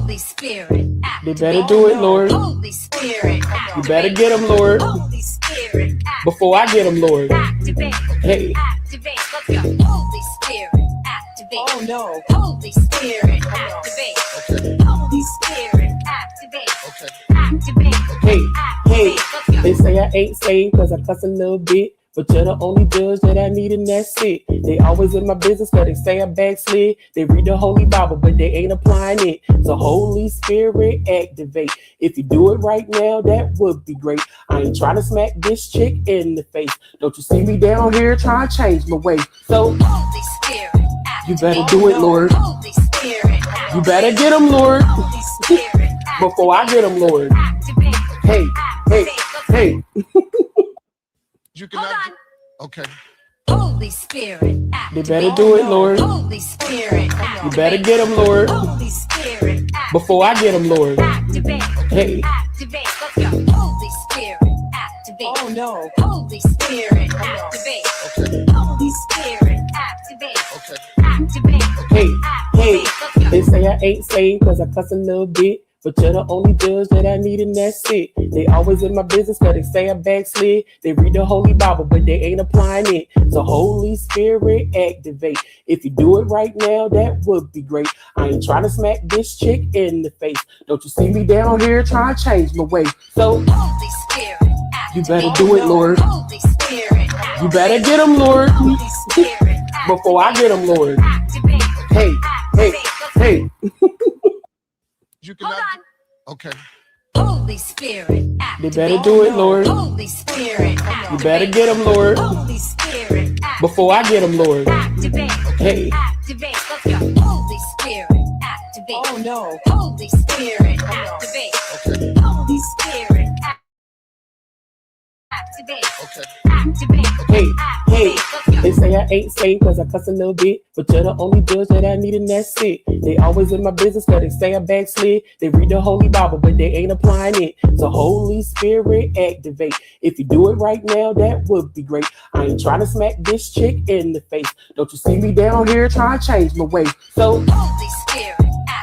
Holy Spirit, They better do it, Lord. Holy Spirit, You better get them, Lord. Holy Spirit, Before I get them, Lord. activate. Hey. Activate. Let's go. Holy Spirit, activate. Oh no. Holy Spirit, activate. Okay. Holy Spirit, activate. Okay. Activate. Hey, hey, Activate. Let's go. they say I ain't saved cause I cuss a little bit. But you're the only judge that I need and that's it. They always in my business cause they say I backslid. They read the Holy Bible but they ain't applying it. So Holy Spirit activate. If you do it right now, that would be great. I ain't trying to smack this chick in the face. Don't you see me down here trying to change my way. So Holy Spirit, activate. you better do it, Lord. Holy Spirit, activate. You better get them, Lord. Holy Spirit, Before I get them, Lord. activate. Hey, hey, hey. You Hold cannot. on. Okay. Holy Spirit, They activate. better do it, Lord. Holy Spirit, activate. You better get them, Lord. Holy Spirit, activate. Before I get them, Lord. Activate. Hey. Activate. Let's go. Holy Spirit, activate. Oh no. Holy Spirit, activate. Okay. Holy Spirit, activate. Okay. Activate. Hey, hey, Activate. Let's go. they say I ain't saved cause I cuss a little bit. But you're the only judge that I need and that's it. They always in my business cause they say I backslid. They read the Holy Bible but they ain't applying it. So Holy Spirit activate. If you do it right now, that would be great. I ain't trying to smack this chick in the face. Don't you see me down here trying to change my way. So Holy Spirit, you activate. better do it, Lord. Holy Spirit, activate. You better get them, Lord. Holy Spirit, activate. Before I get them, Lord. Activate. Hey, hey, Activate. Let's go. hey. You Hold cannot. on. Okay. Holy Spirit, They activate. better do it, Lord. Holy Spirit, activate. You better get them, Lord. Holy Spirit, activate. Before I get them, Lord. Activate. Hey. Activate. Let's go. Holy Spirit, activate. Oh no. Holy Spirit, activate. Okay. Holy Spirit, activate. Okay. Activate. Hey, hey, Activate. Let's go. they say I ain't saved cause I cuss a little bit. But you're the only judge that I need and that's it. They always in my business cause they say I backslid. They read the Holy Bible but they ain't applying it. So Holy Spirit activate. If you do it right now, that would be great. I ain't trying to smack this chick in the face. Don't you see me down here trying to change my way. So Holy Spirit,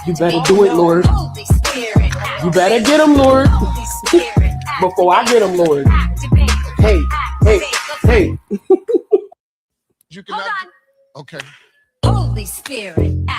you activate. better do it, Lord. Holy Spirit, activate. You better get them, Lord. Holy Spirit, Before I get them, Lord. activate. Hey, hey, Activate. Let's go. hey. You Hold cannot. on. Okay. Holy Spirit,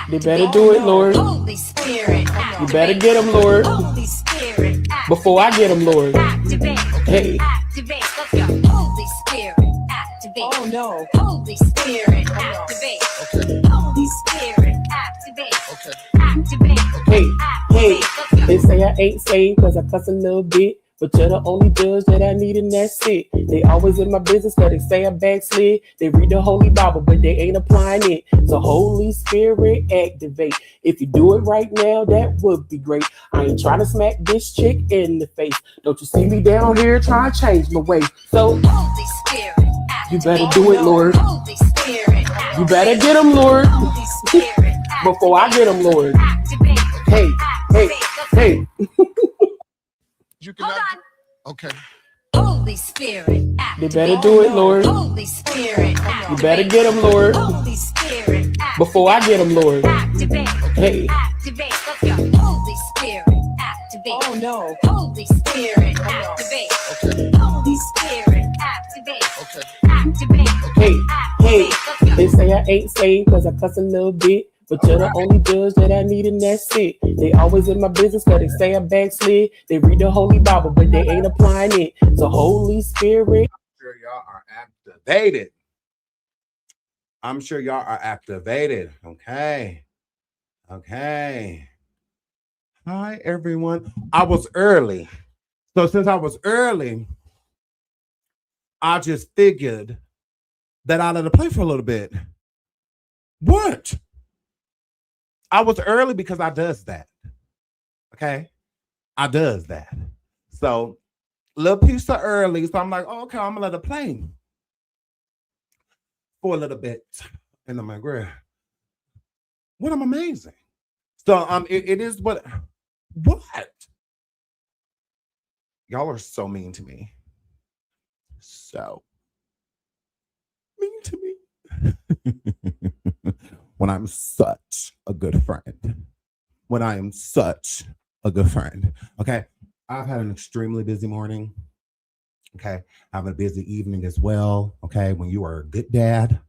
They activate. better do it, Lord. Holy Spirit, activate. You better get them, Lord. Holy Spirit, activate. Before I get them, Lord. Activate. Hey. Activate. Let's go. Holy Spirit, activate. Oh no. Holy Spirit, activate. Okay. Holy Spirit, activate. Okay. Activate. Hey, hey, Activate. Let's go. they say I ain't saved cause I cuss a little bit. But you're the only judge that I need and that's it. They always in my business cause they say I backslid. They read the Holy Bible but they ain't applying it. So Holy Spirit activate. If you do it right now, that would be great. I ain't trying to smack this chick in the face. Don't you see me down here trying to change my way. So Holy Spirit, activate. you better do it, Lord. Holy Spirit, activate. You better get them, Lord. Holy Spirit, Before I get them, Lord. activate. Hey, hey, Activate. Let's go. hey. You Hold cannot. on. Okay. Holy Spirit, They activate. better do it, Lord. Holy Spirit, activate. You better get them, Lord. Holy Spirit, activate. Before I get them, Lord. Activate. Hey. Activate. Let's go. Holy Spirit, activate. Oh no. Holy Spirit, activate. Okay. Holy Spirit, activate. Okay. Activate. Hey, hey, Activate. Let's go. they say I ain't saved cause I cuss a little bit. But you're the only judge that I need and that's it. They always in my business cause they say I backslid. They read the Holy Bible but they ain't applying it. So Holy Spirit. Sure y'all are activated. I'm sure y'all are activated. Okay. Okay. Hi, everyone. I was early. So since I was early, I just figured that I let it play for a little bit. What? I was early because I does that. Okay? I does that. So, little piece of early. So I'm like, oh, okay, I'm gonna let it play for a little bit. And I'm like, girl, what I'm amazing. So it is what y'all are so mean to me. So mean to me. When I'm such a good friend. when I am such a good friend. Okay. I've had an extremely busy morning. Okay. Having a busy evening as well. Okay. When you are a good dad,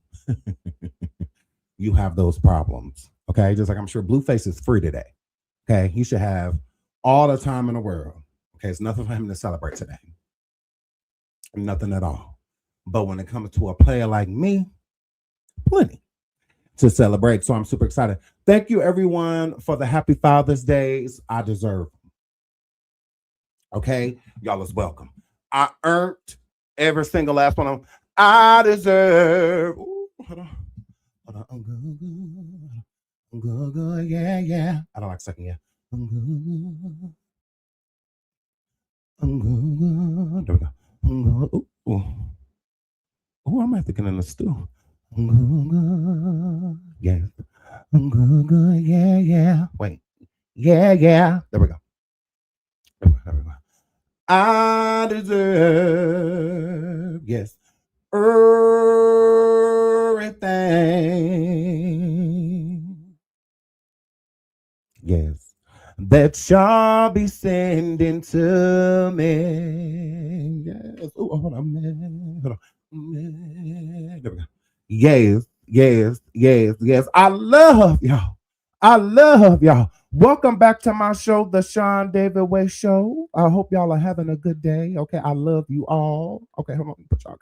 you have those problems. Okay. Just like I'm sure Blueface is free today. Okay. He should have all the time in the world. Okay. It's nothing for him to celebrate today. Nothing at all. But when it comes to a player like me, plenty to celebrate. So I'm super excited. Thank you, everyone, for the happy Father's Days. I deserve them. Okay? Y'all is welcome. I earned every single last one of them. I deserve. Ooh, hold on. Hold on. I'm good. Yeah, yeah. I don't like second, yeah. I'm good. There we go. Ooh. Oh, I'm have to get in the stew. Yeah. Good. Yeah, yeah. Wait. Yeah, yeah. There we go. There we go. I deserve, yes, everything. Yes. That shall be sending to me. Yes. Oh, hold on. Hold on. There we go. Yes. I love y'all. Welcome back to my show, The Sean David Way Show. I hope y'all are having a good day. Okay, I love you all. Okay, hold on. Let me put y'all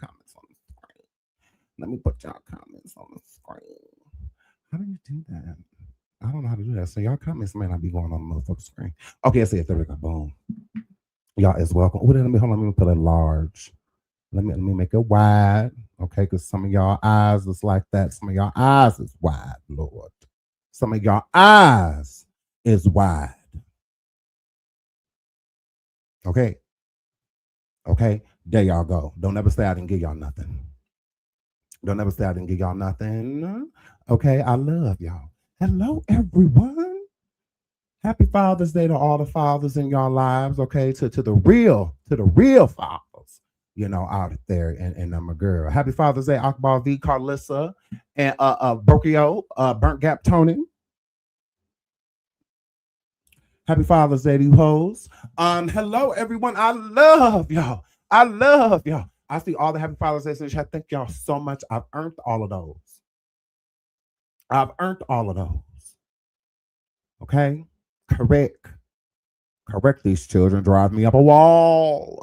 comments on the screen. How do you do that? I don't know how to do that. So y'all comments may not be going on the motherfucking screen. Okay, I see it. There we go. Boom. Y'all is welcome. Oh, let me put it large. Let me make it wide. Okay, because some of y'all eyes is like that. Some of y'all eyes is wide, Lord. Some of y'all eyes is wide. Okay. There y'all go. Don't ever say I didn't give y'all nothing. Okay, I love y'all. Hello, everyone. Happy Father's Day to all the fathers in your lives. Okay, to the real fathers, out there, and my girl. Happy Father's Day, Akbar V, Carlissa, and Brokio, Burnt Gap Tony. Happy Father's Day to you hoes. Hello, everyone. I love y'all. I see all the Happy Father's Day. Thank y'all so much. I've earned all of those. Okay? Correct. These children drive me up a wall.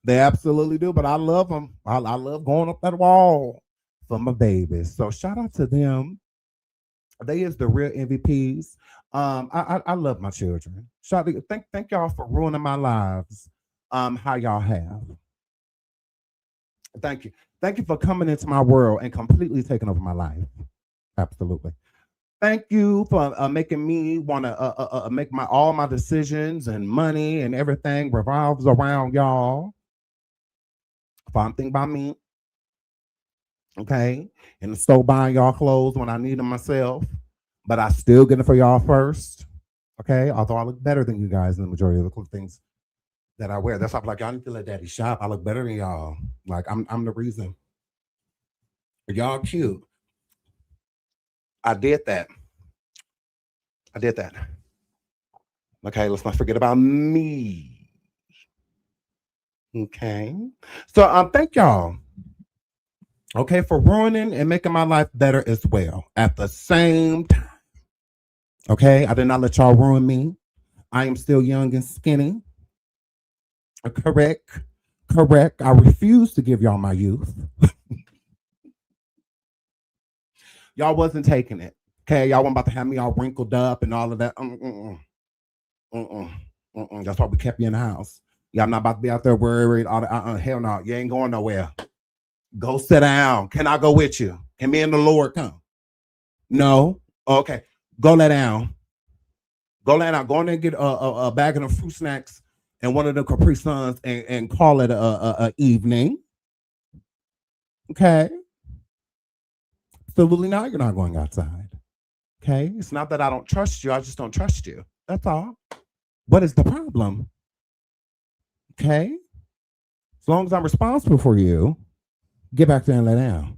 They absolutely do, but I love them. I love going up that wall for my babies. So shout out to them. They is the real MVPs. I love my children. Thank y'all for ruining my lives. How y'all have. Thank you for coming into my world and completely taking over my life. Absolutely. Thank you for making me want to make all my decisions and money and everything revolves around y'all. Fun thing about me. Okay, in the store buying y'all clothes when I need them myself, but I still get it for y'all first. Okay, although I look better than you guys in the majority of the things that I wear. That's why I'm like, y'all need to let daddy shop. I look better than y'all. Like I'm the reason. Y'all cute. I did that. Okay, let's not forget about me. Okay, so thank y'all. Okay, for ruining and making my life better as well at the same time. Okay, I did not let y'all ruin me. I am still young and skinny. Correct. I refuse to give y'all my youth. Y'all wasn't taking it. Okay, y'all weren't about to have me all wrinkled up and all of that. That's why we kept you in the house. Y'all not about to be out there worried. All the, hell no, you ain't going nowhere. Go sit down. Can I go with you? Can me and the Lord come? No. Okay. Go lay down. Go in there and get a bag of the fruit snacks and one of the Capri Suns and call it a evening. Okay. Absolutely not. You're not going outside. Okay. It's not that I don't trust you. I just don't trust you. That's all. What is the problem? Okay. As long as I'm responsible for you, get back there and lay down.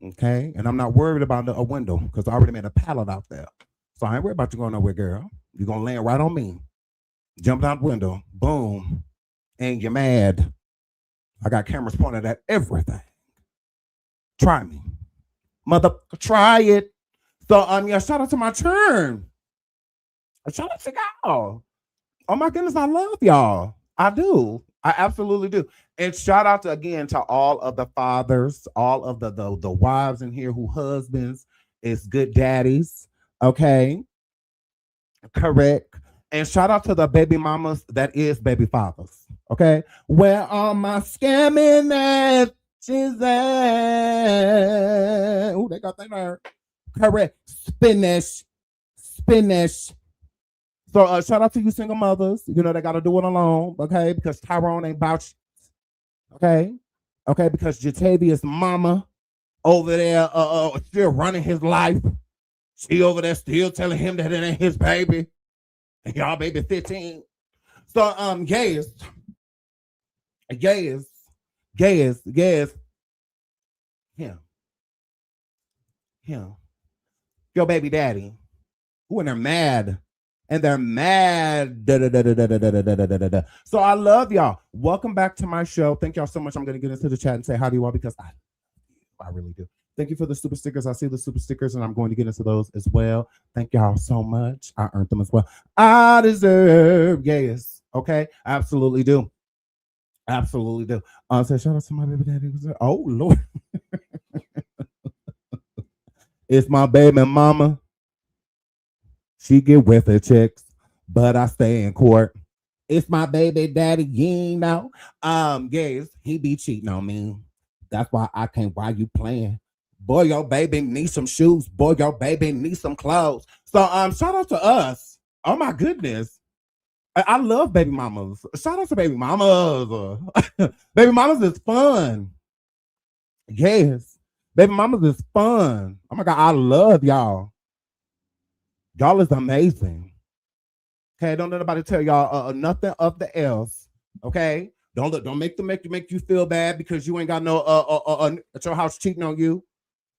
Okay. And I'm not worried about a window because I already made a pallet out there. So I ain't worried about you going nowhere, girl. You're going to land right on me. Jump out the window. Boom. And you're mad. I got cameras pointed at everything. Try me. Mother, try it. So, yeah, shout out to my churn. Shout out to y'all. Oh, my goodness, I love y'all. I do. I absolutely do. And shout out to, again, to all of the fathers, all of the wives in here who husbands is good daddies. Okay. Correct. And shout out to the baby mamas that is baby fathers. Okay. Where are my scamming at? She's at. Oh, they got that nerve. Correct. Spinach. So shout out to you single mothers. You know, they got to do it alone. Okay. Because Tyrone ain't vouch. Okay. Okay. Because Jatavia's mama over there still running his life. She over there still telling him that it ain't his baby. And y'all baby 15. So yes. Him. Your baby daddy. Who and they're mad. And they're mad. So I love y'all. Welcome back to my show. Thank y'all so much. I'm gonna get into the chat and say hi to you all because I really do. Thank you for the super stickers. I see the super stickers and I'm going to get into those as well. Thank y'all so much. I earned them as well. I deserve yes. Okay. I absolutely do. Absolutely do. So shout out to my baby daddy. Oh Lord. It's my baby mama. She get with her checks, but I stay in court. It's my baby daddy, you know. Yes, he be cheating on me. That's why I can't. Why you playing? Boy, your baby needs some shoes. Boy, your baby needs some clothes. So shout out to us. Oh my goodness. I love baby mamas. Shout out to baby mamas. Baby mamas is fun. Yes. Baby mamas is fun. Oh my God, I love y'all. Y'all is amazing. Okay, don't let nobody tell y'all nothing of the else. Okay? Don't make them make you feel bad because you ain't got no at your house cheating on you.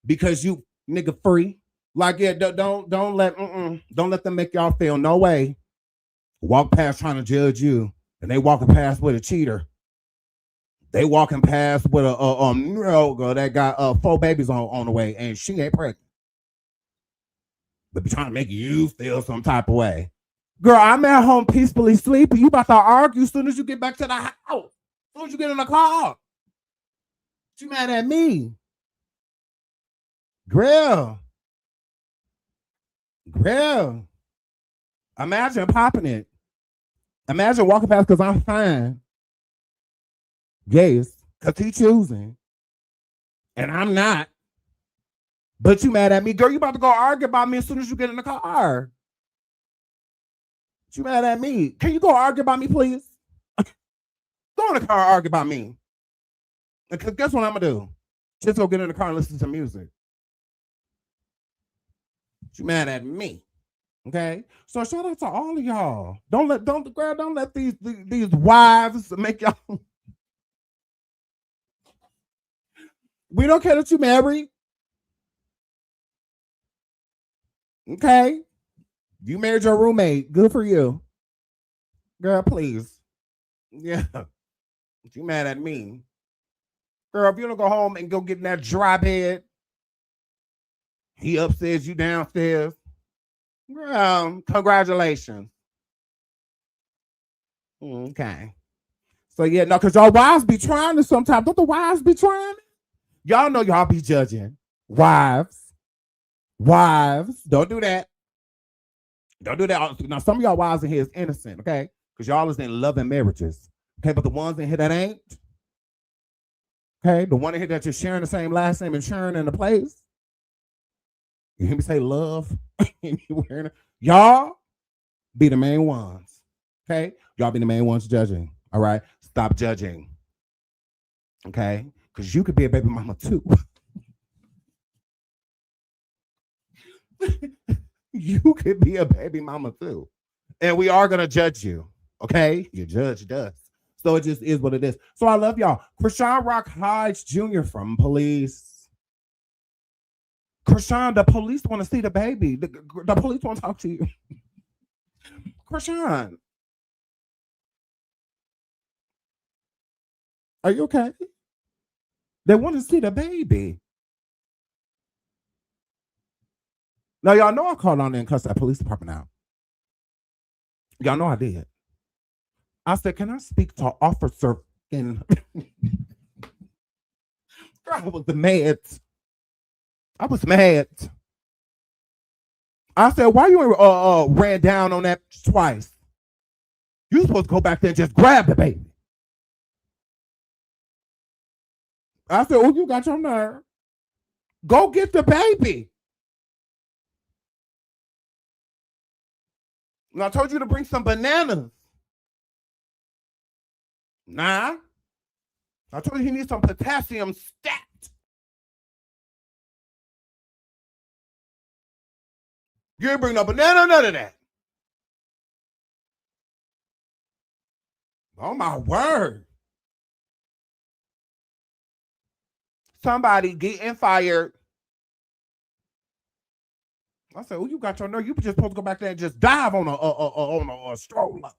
Because you nigga free. Like, yeah, don't let them make y'all feel no way. Walk past trying to judge you, and they walking past with a cheater. They walking past with a girl that got 4 babies on the way, and she ain't pregnant. But be trying to make you feel some type of way. Girl, I'm at home peacefully sleeping. You about to argue as soon as you get back to the house. As soon as you get in the car. You mad at me? Grill. Imagine popping it. Imagine walking past because I'm fine. Yes, because he choosing. And I'm not. But you mad at me. Girl, you about to go argue about me as soon as you get in the car. You mad at me. Can you go argue about me, please? Go in the car and argue about me. Because guess what I'm going to do? Just go get in the car and listen to music. You mad at me. Okay? So shout out to all of y'all. Don't let these wives make y'all. We don't care that you married. Okay? You married your roommate. Good for you. Girl, please. Yeah. You mad at me. Girl, if you don't go home and go get in that dry bed, he upstairs, you downstairs. Girl, congratulations. Okay. So yeah, no, because y'all wives be trying to sometimes. Don't the wives be trying? Y'all know y'all be judging. Wives. Don't do that. Don't do that. Now, some of y'all wives in here is innocent, okay? Because y'all is in loving marriages. Okay, but the ones in here that ain't, okay, the one in here that you're sharing the same last name and sharing in the place. You hear me say love? Y'all be the main ones. Okay? Y'all be the main ones judging. All right? Stop judging. Okay? Because you could be a baby mama too. You could be a baby mama too. And we are going to judge you. Okay? You judged us. So it just is what it is. So I love y'all. Chrisean Rock Hodge Jr. from Police. Chrisean, the police want to see the baby. The police want to talk to you. Chrisean, are you okay? They want to see the baby. Now, y'all know I called on there and cussed that police department out. Y'all know I did. I said, can I speak to officer in... I was mad. I was mad. I said, why you ran down on that twice? You supposed to go back there and just grab the baby. I said, oh, you got your nerve. Go get the baby. And I told you to bring some bananas. Nah. I told you he needs some potassium stat. You ain't bring no banana, none of that. Oh my word. Somebody getting fired. I said, oh, you got your nerve. You just supposed to go back there and just dive on a stroller.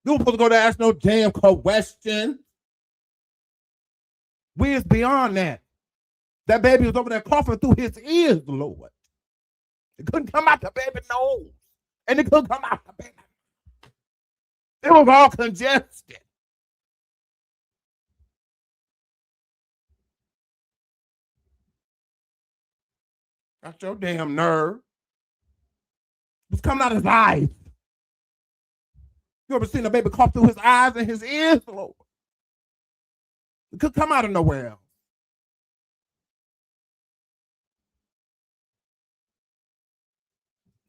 You were supposed to go there and ask no damn question. We is beyond that. That baby was over there coughing through his ears, Lord. It couldn't come out the baby's nose. And it couldn't come out the baby. It was all congested. Got your damn nerve. It's coming out his eyes. You ever seen a baby cough through his eyes and his ears? Lord. It could come out of nowhere else.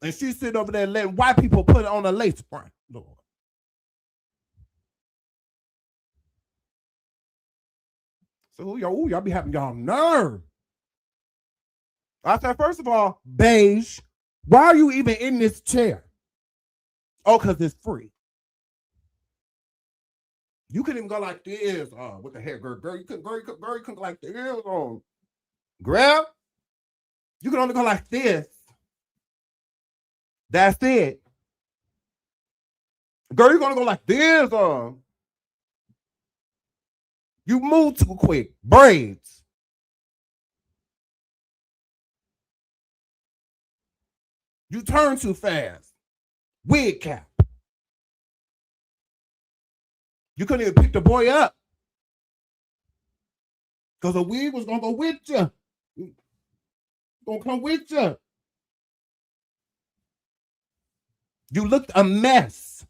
And she's sitting over there letting white people put it on a lace front, Lord. So y'all be having y'all nerve. I said, first of all, beige, why are you even in this chair? Oh, because it's free. You couldn't even go like this. What the heck, girl? You couldn't go like this. Girl, you can only go like this. That's it. Girl, you're gonna go like this. You move too quick. Braids. You turn too fast. Wig cap. You couldn't even pick the boy up. Because the wig was gonna go with you. Gonna come with you. You looked a mess.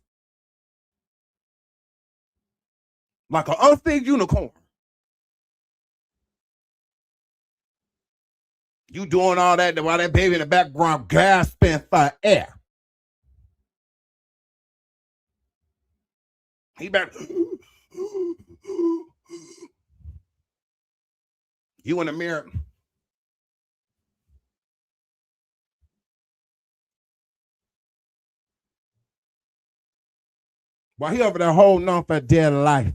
Like an unfed unicorn. You doing all that while that baby in the background gasping for air. He back. You in the mirror. While he over there holding on for dear life.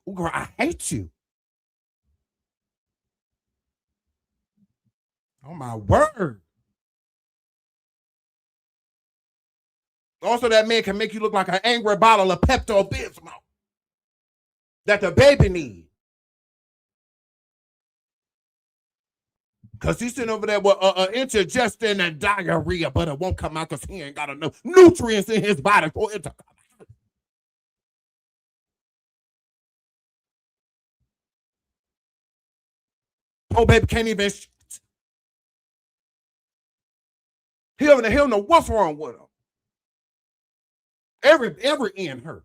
Oh, girl, I hate you. Oh, my word. Also, that man can make you look like an angry bottle of Pepto-Bismol that the baby needs. Because he's sitting over there with indigestion and diarrhea, but it won't come out because he ain't got enough nutrients in his body for it to come out. Poor baby can't even shit. He over there, he don't know what's wrong with him. Every end hurt.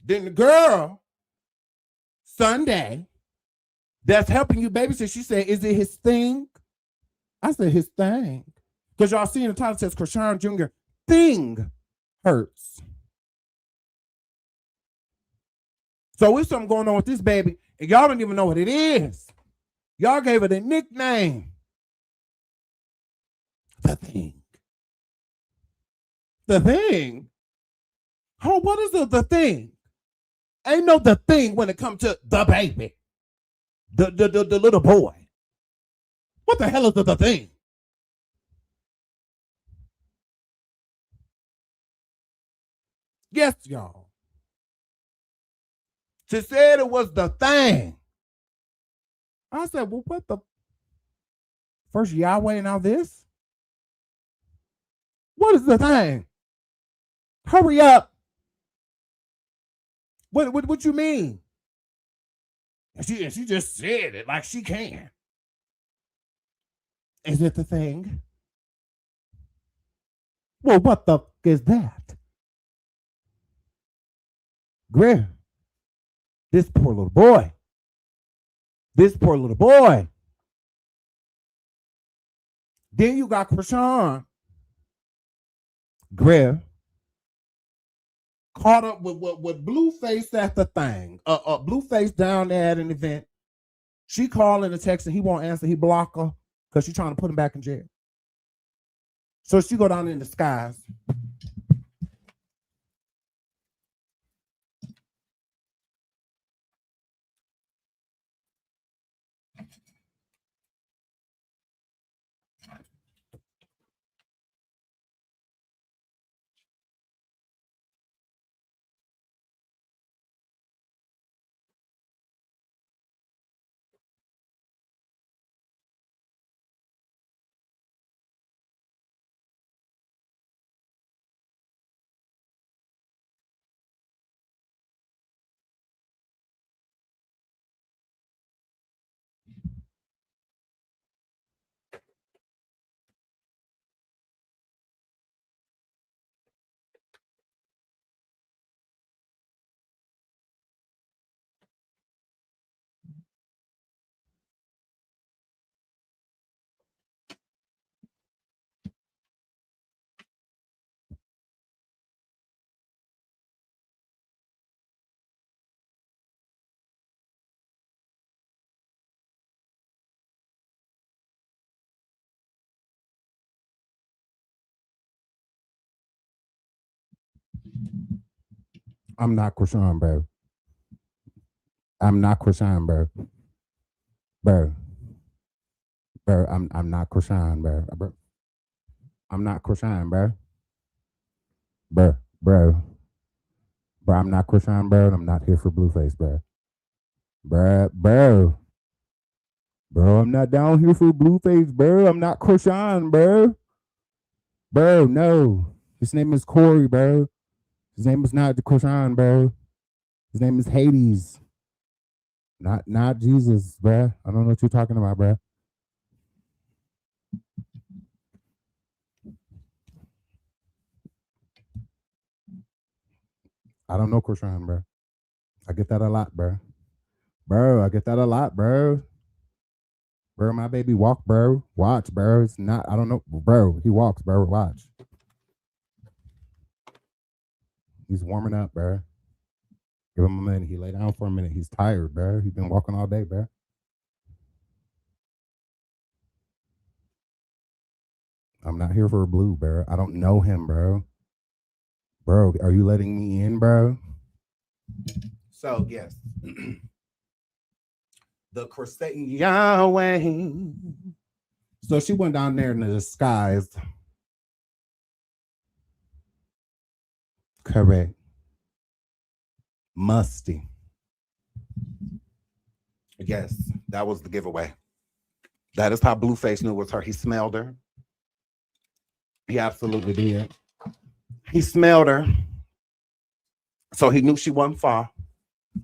Then the girl, Sunday, that's helping you babysit, she said, is it his thing? I said, his thing. Because y'all see in the title, it says Chrisean Jr. thing hurts. So it's something going on with this baby, and y'all don't even know what it is. Y'all gave it a nickname. The thing. The thing. Oh, what is the thing? Ain't no the thing when it comes to the baby. The little boy. What the hell is the thing? Yes, y'all. She said it was the thing. I said, well, what the? First Yahweh, now this? What is the thing? Hurry up. What you mean? And she just said it like she can. Is it the thing? Well, what the f is that? Griff, this poor little boy. This poor little boy. Then you got Chrisean. Griff caught up with Blueface at the thing. Blueface down there at an event. She calling the text and he won't answer. He block her because she's trying to put him back in jail. So she go down in disguise. I'm not Chrisean, bro. I'm not Chrisean, bro. Bro. Bro, I'm not Chrisean, bro. I'm not Chrisean, bro. Bro, I'm not Chrisean, bro, and I'm not here for Blueface, bro. Bro, I'm not down here for Blueface, bro. I'm not Chrisean, bro. Bro, no. His name is Corey, bro. His name is not Chrisean, bro. His name is Hades. Not Jesus, bro. I don't know what you're talking about, bro. I don't know Chrisean, bro. I get that a lot, bro. Bro, I get that a lot, bro. Bro, my baby walk, bro. Watch, bro. It's not, I don't know. Bro, he walks, bro. Watch. He's warming up, bro. Give him a minute. He lay down for a minute. He's tired, bro. He's been walking all day, bro. I'm not here for a blue, bro. I don't know him, bro. Bro, are you letting me in, bro? So, yes. The Chrisean Yahweh. So she went down there in a disguise. Correct. Musty. Yes, that was the giveaway. That is how Blueface knew it was her. He smelled her. He absolutely did. He smelled her. So he knew she wasn't far.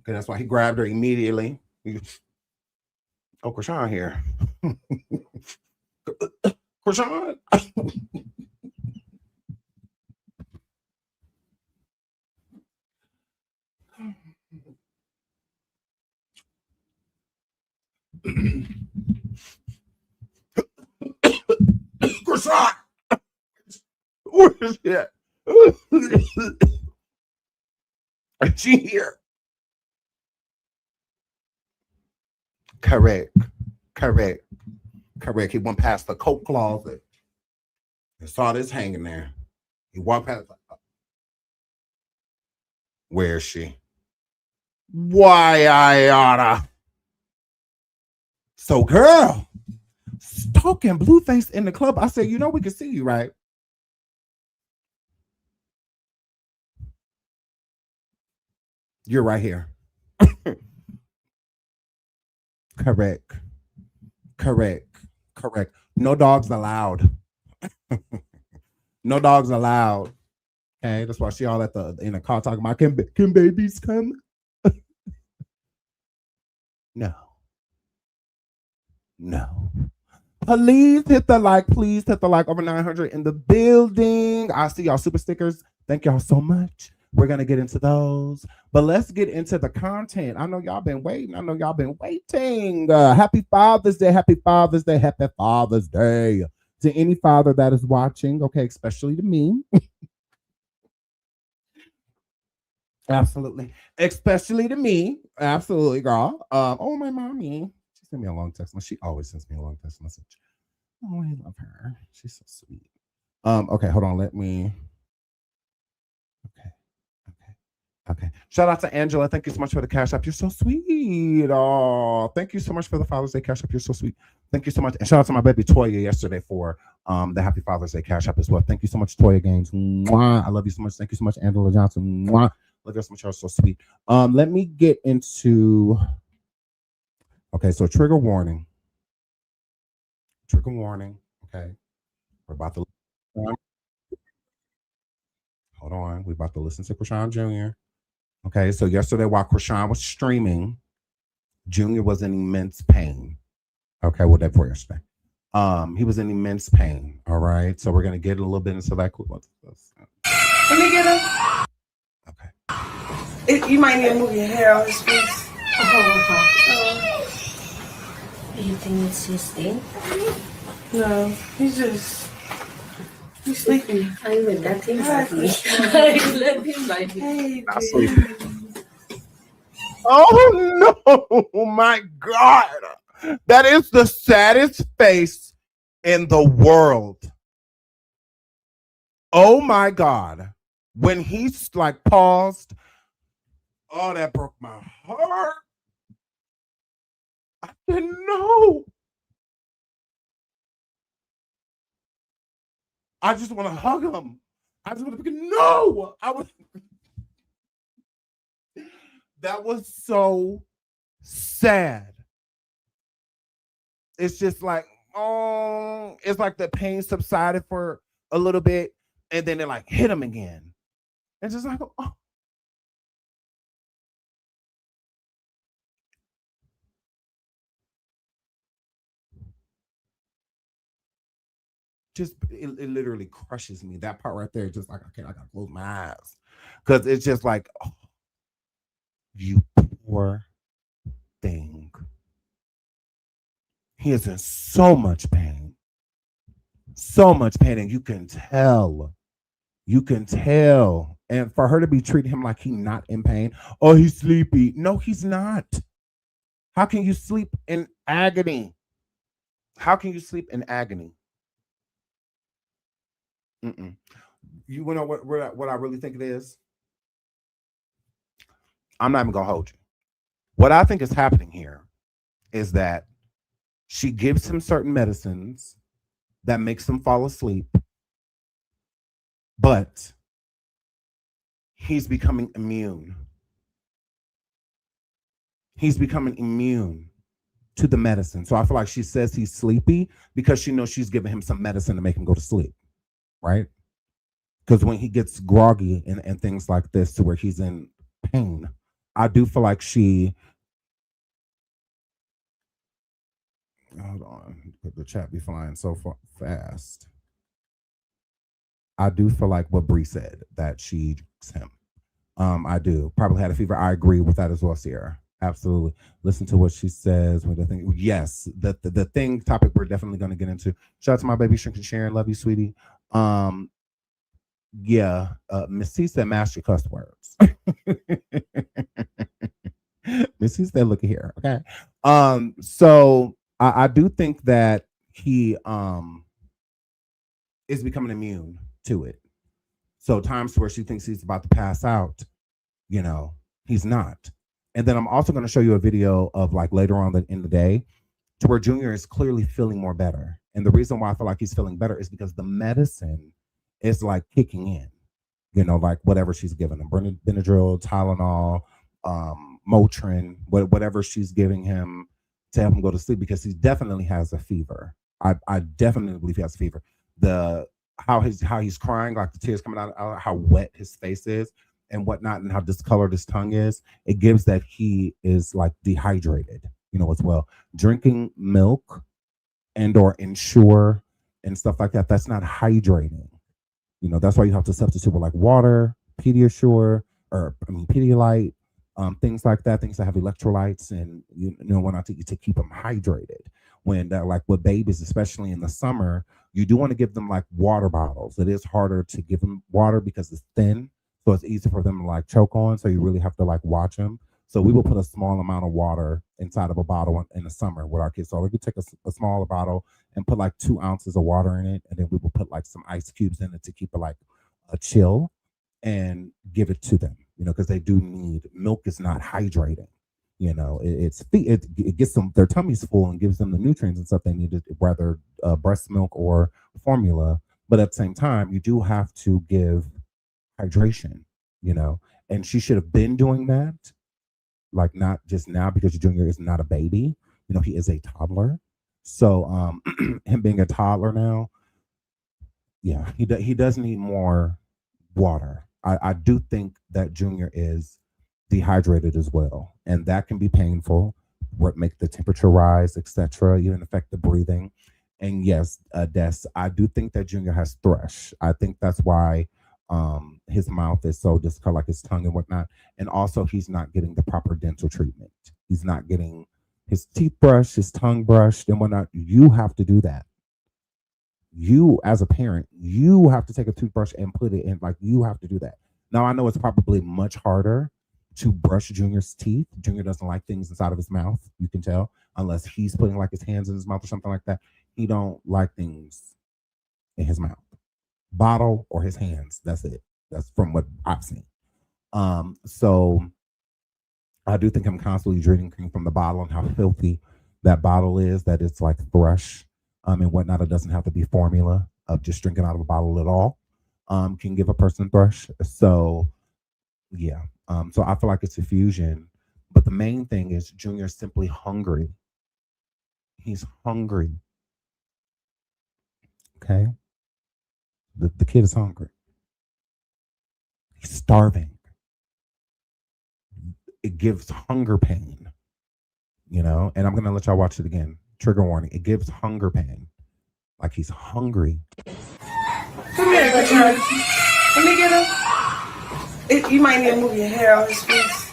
Okay, that's why he grabbed her immediately. Oh, Chrisean here. Chrisean. Chrisean. Where is she at? She here. Correct. He went past the coat closet and saw this hanging there. He walked past. Where is she? Why I oughta. So, girl, stalking Blueface in the club. I said, you know, we can see you, right? You're right here. Correct. No dogs allowed. No dogs allowed. Okay, that's why she all in the car talking about can babies come? No. Please hit the like. Please hit the like. Over 900 in the building. I see y'all super stickers. Thank y'all so much. We're gonna get into those, but let's get into the content. I know y'all been waiting. Happy Father's Day. Happy Father's Day. Happy Father's Day to any father that is watching. Okay, especially to me. Absolutely. Especially to me. Absolutely, girl. Oh, my mommy. She sent me a long text message. She always sends me a long text message. Oh, I love her. She's so sweet. Okay, hold on. Let me. Okay. Shout out to Angela. Thank you so much for the Cash App. You're so sweet. Oh, thank you so much for the Father's Day Cash App. You're so sweet. Thank you so much. And shout out to my baby Toya yesterday for the Happy Father's Day Cash App as well. Thank you so much, Toya Games. Mwah. I love you so much. Thank you so much, Angela Johnson. Mwah. Love you so much. You're so sweet. Let me get into. Okay, so trigger warning. Okay, we're about to. Hold on. We're about to listen to Chrisean Jr. Okay, so yesterday while Chrisean was streaming, Junior was in immense pain. Okay, well, that for yesterday. He was in immense pain. All right, so we're gonna get a little bit into that. Let me get him. Okay. You might need to move your hair on his face. You think it's his thing? No, he's sleeping. I even let him like me. I let him like me. Hey, Oh no, my God. That is the saddest face in the world. Oh my God. When he's like paused, oh, that broke my heart. I didn't know. I just want to hug him. I just want to be, no. That was so sad. It's just like, oh, it's like the pain subsided for a little bit and then it like hit him again. It's just like, oh. Just it literally crushes me. That part right there, just like I gotta close my eyes. Because it's just like, oh, you poor thing. He is in so much pain. So much pain, and you can tell. You can tell. And for her to be treating him like he's not in pain. Oh, he's sleepy. No, he's not. How can you sleep in agony? How can you sleep in agony? You know what I really think it is? I'm not even gonna hold you. What I think is happening here is that she gives him certain medicines that makes him fall asleep, but he's becoming immune. He's becoming immune to the medicine. So I feel like she says he's sleepy because she knows she's giving him some medicine to make him go to sleep. Right? Because when he gets groggy and things like this to where he's in pain, I do feel like she. Hold on, the chat be flying so fast. I do feel like what Bree said, that she drinks him. I do. Probably had a fever. I agree with that as well, Sierra. Absolutely. Listen to what she says with the thing. Yes, the thing topic we're definitely going to get into. Shout out to my baby Shrink and Sharon. Love you, sweetie. Yeah, Miss C said master cuss words. Miss C said, look here, okay. So I do think that he is becoming immune to it. So times where she thinks he's about to pass out, You know, he's not. And then I'm also going to show you a video of like later on in the day to where Junior is clearly feeling more better. And the reason why I feel like he's feeling better is because the medicine is like kicking in, you know, like whatever she's giving him, Benadryl, Tylenol, Motrin, whatever she's giving him to help him go to sleep, because he definitely has a fever. I definitely believe he has a fever. How he's crying, like the tears coming out, how wet his face is and whatnot, and how discolored his tongue is, it gives that he is like dehydrated, you know, as well. Drinking milk and or Ensure and stuff like that, that's not hydrating. You know, that's why you have to substitute with like water, Pediasure, Pedialyte, things like that, things that have electrolytes and you know whatnot to keep them hydrated. When like with babies, especially in the summer, you do want to give them like water bottles. It is harder to give them water because it's thin, so it's easy for them to like choke on. So you really have to like watch them. So we will put a small amount of water inside of a bottle in the summer with our kids. So we could take a smaller bottle and put like 2 ounces of water in it, and then we will put like some ice cubes in it to keep it like a chill and give it to them. You know, because they do need milk. Is not hydrating. You know, it gets them their tummies full and gives them the nutrients and stuff they need, whether breast milk or formula. But at the same time, you do have to give hydration. You know, and she should have been doing that, like not just now, because Junior is not a baby. You know, he is a toddler. So him being a toddler now, yeah, he does need more water. I do think that Junior is dehydrated as well, and that can be painful, make the temperature rise, etc., even affect the breathing. And yes, Des, I do think that Junior has thrush. I think that's why his mouth is so discolored, like his tongue and whatnot. And also he's not getting the proper dental treatment. He's not getting his teeth brushed, his tongue brushed and whatnot. You have to do that. You as a parent, you have to take a toothbrush and put it in, like you have to do that. Now I know it's probably much harder to brush Junior's teeth. Junior doesn't like things inside of his mouth, you can tell, unless he's putting like his hands in his mouth or something like that. He don't like things in his mouth, bottle or his hands. That's it. That's from what I've seen. So I do think I'm constantly drinking from the bottle, and how filthy that bottle is, that it's like thrush and whatnot. It doesn't have to be formula. Of just drinking out of a bottle at all can give a person thrush. So yeah. So I feel like it's a fusion, but the main thing is Junior's simply hungry. He's hungry. Okay. The kid is hungry. He's starving. It gives hunger pain, you know, and I'm going to let y'all watch it again. Trigger warning. It gives hunger pain. Like he's hungry. Come here, Chrisean. Let me get him. You might need to move your hair out his face.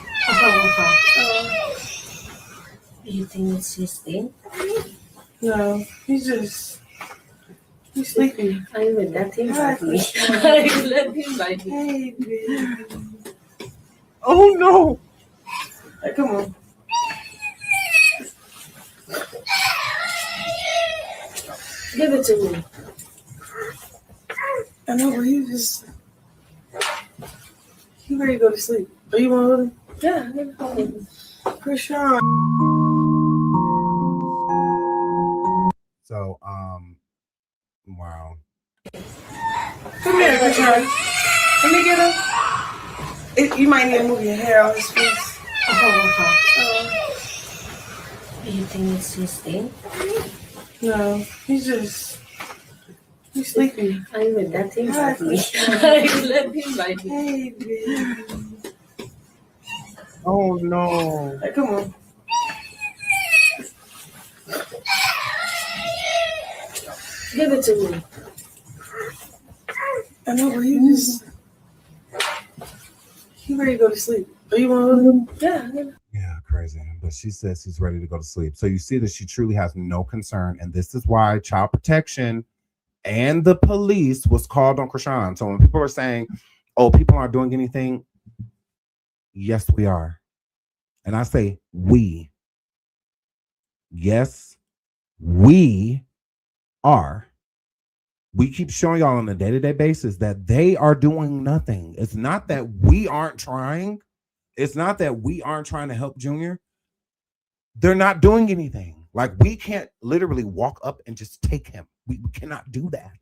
You think it's his thing? No, he's sleepy. I will let him bite me. I will let him bite me. Hey, baby. Oh no! Hey, come on. Give it to me. I know, but he ready to go to sleep. Are you want to hold him? Yeah, let me hold him. Chrisean. So, wow. Come here, Chrisean. Let me get him. You might need to move your hair out his face. You think it's his thing? No, he's sleepy. I will let him bite me. I will let him bite me. Hey, baby. Oh no! Hey, come on. Give it to me. I know, but he ready to go to sleep. Are you want to hold him? Yeah. Yeah, crazy. But she says she's ready to go to sleep. So you see that she truly has no concern. And this is why child protection and the police was called on Chrisean. So when people are saying, oh, people aren't doing anything, yes, we are. And I say we. Yes, we are. We keep showing y'all on a day-to-day basis that they are doing nothing. It's not that we aren't trying. It's not that we aren't trying to help Junior. They're not doing anything. Like, we can't literally walk up and just take him. We cannot do that.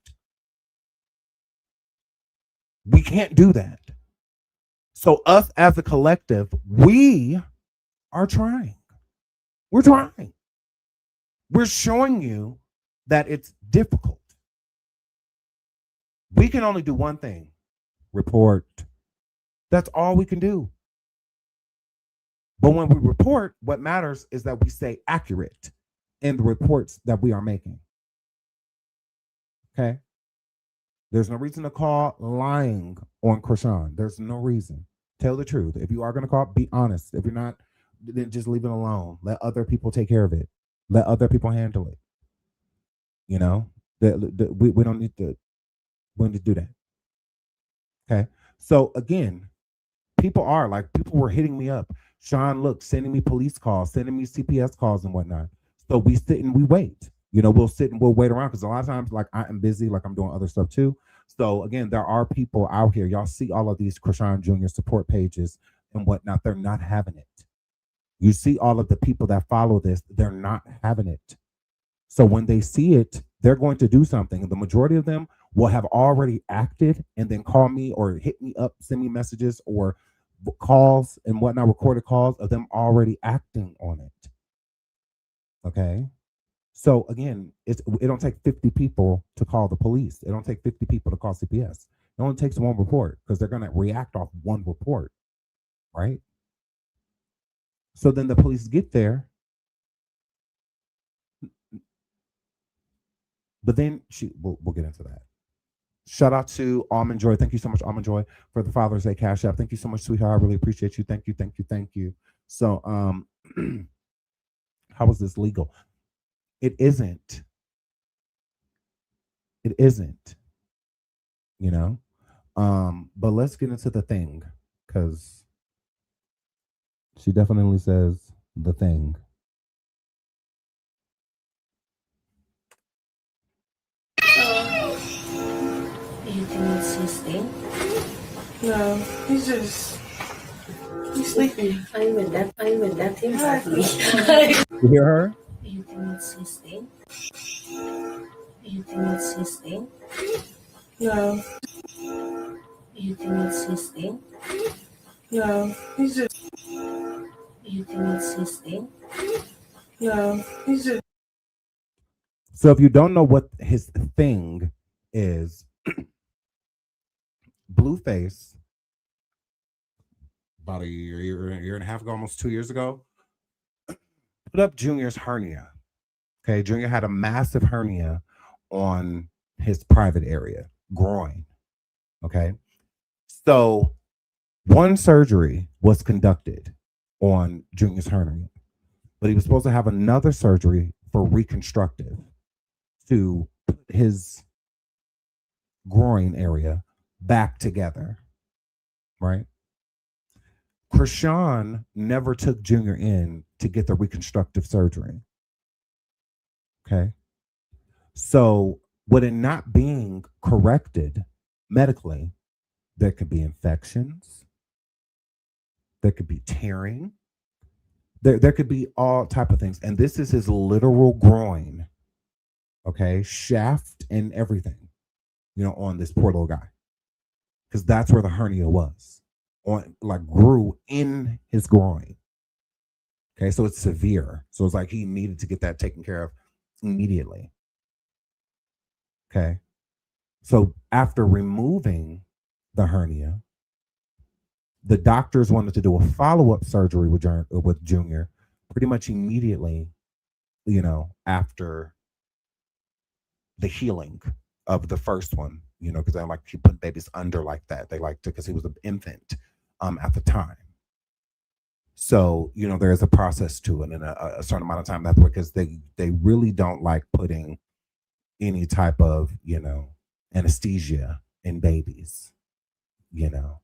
We can't do that. So us as a collective, we are trying. We're trying. We're showing you that it's difficult. We can only do one thing: report. That's all we can do. But when we report, what matters is that we stay accurate in the reports that we are making. Okay? There's no reason to call lying on Chrisean. There's no reason. Tell the truth. If you are going to call, be honest. If you're not, then just leave it alone. Let other people take care of it. Let other people handle it. You know, we don't need to. We need to do that. Okay. So again, people were hitting me up. Sean, look, sending me police calls, sending me CPS calls and whatnot. So we sit and we wait. You know, we'll sit and we'll wait around because a lot of times, like, I am busy, like I'm doing other stuff too. So again, there are people out here. Y'all see all of these Chrisean Jr. support pages and whatnot. They're not having it. You see all of the people that follow this, they're not having it. So when they see it, they're going to do something. And the majority of them will have already acted and then call me or hit me up, send me messages or calls and whatnot, recorded calls of them already acting on it. Okay. So again, it don't take 50 people to call the police. It don't take 50 people to call CPS. It only takes one report because they're going to react off one report, right? So then the police get there, but then we'll get into that. Shout out to Almond Joy. Thank you so much, Almond Joy, for the Father's Day Cash App. Thank you so much, sweetheart. I really appreciate you. Thank you, thank you, thank you. So, how is this legal? It isn't. It isn't. You know? But let's get into the thing, because she definitely says the thing. You think it's his thing? No, he's sleepy. I'm with that thing. You hear her? You think it's his thing? You think it's his thing? No, You think it's his thing? no, he's just, You think it's his thing? no, he's just. So if you don't know what his thing is, Blueface, about a year and a half ago, almost 2 years ago, put up Junior's hernia. Okay, Junior had a massive hernia on his private area, groin. Okay, so one surgery was conducted on Junior's hernia, but he was supposed to have another surgery for reconstructive to put his groin area back together, right? Chrisean never took Junior in to get the reconstructive surgery. Okay. So with it not being corrected medically, there could be infections, there could be tearing, there could be all type of things. And this is his literal groin, okay, shaft and everything, you know, on this poor little guy. Because that's where the hernia was, on, like, grew in his groin. Okay, so it's severe. So it's like he needed to get that taken care of immediately. Okay, so after removing the hernia, the doctors wanted to do a follow-up surgery with Junior pretty much immediately, you know, after the healing of the first one, you know, because they like keep putting babies under like that. They like to, because he was an infant at the time. So, you know, there is a process to it and a certain amount of time that's because they really don't like putting any type of, you know, anesthesia in babies, you know.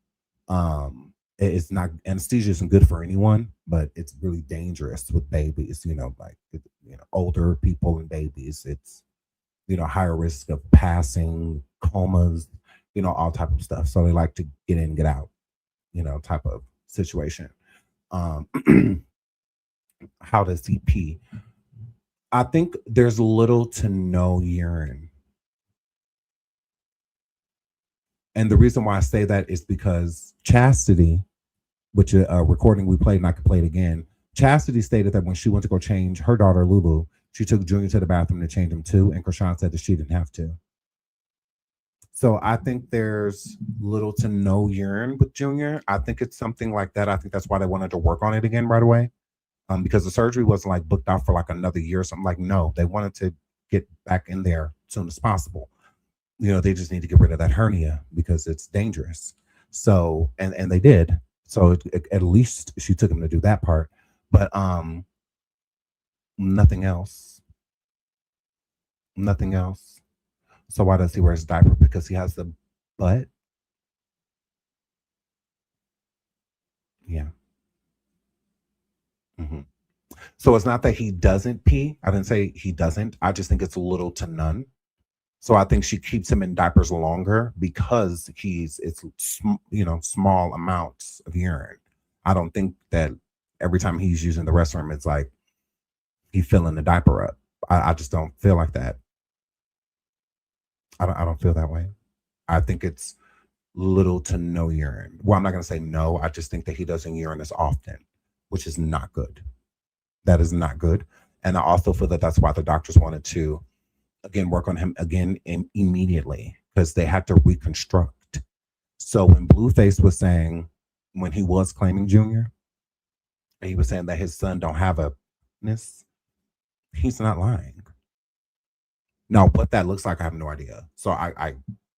It's not, anesthesia isn't good for anyone, but it's really dangerous with babies, you know, like, you know, older people and babies. It's, you know, higher risk of passing, comas, you know, all type of stuff. So they like to get in, get out, you know, type of situation. Um, how does he pee? I think there's little to no urine. And the reason why I say that is because Chastity, which a recording we played, and I could play it again. Chastity stated that when she went to go change her daughter Lulu, she took Junior to the bathroom to change him too, and Chrisean said that she didn't have to. So I think there's little to no urine with Junior. I think it's something like that. I think that's why they wanted to work on it again right away, because the surgery wasn't like booked out for like another year or something. Like, no, they wanted to get back in there as soon as possible. You know, they just need to get rid of that hernia because it's dangerous. So, and they did. So at least she took him to do that part, but nothing else. Nothing else. So why does he wear his diaper? Because he has the butt. Yeah. So it's not that he doesn't pee. I didn't say he doesn't. I just think it's little to none. So I think she keeps him in diapers longer because it's small amounts of urine. I don't think that every time he's using the restroom, it's like he's filling the diaper up. I just don't feel like that. I don't feel that way. I think it's little to no urine. Well, I'm not going to say no. I just think that he doesn't urine as often, which is not good. That is not good. And I also feel that that's why the doctors wanted to, again, work on him again immediately, because they had to reconstruct. So when Blueface was saying, when he was claiming Junior, he was saying that his son don't have a penis, he's not lying. Now, what that looks like, I have no idea. So I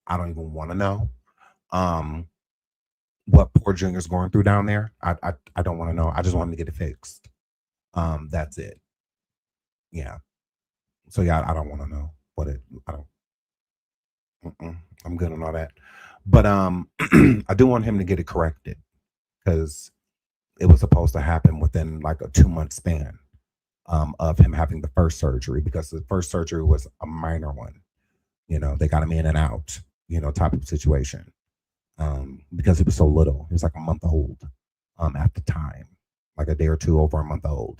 don't even want to know what poor Junior's going through down there. I don't want to know. I just want him to get it fixed. That's it. Yeah. So yeah, I don't want to know what it. I don't. I'm good on all that. But I do want him to get it corrected, because it was supposed to happen within like a 2-month span of him having the first surgery, because the first surgery was a minor one. You know, they got him in and out, type of situation. Because he was so little. He was like a month old at the time, like a day or two over a month old.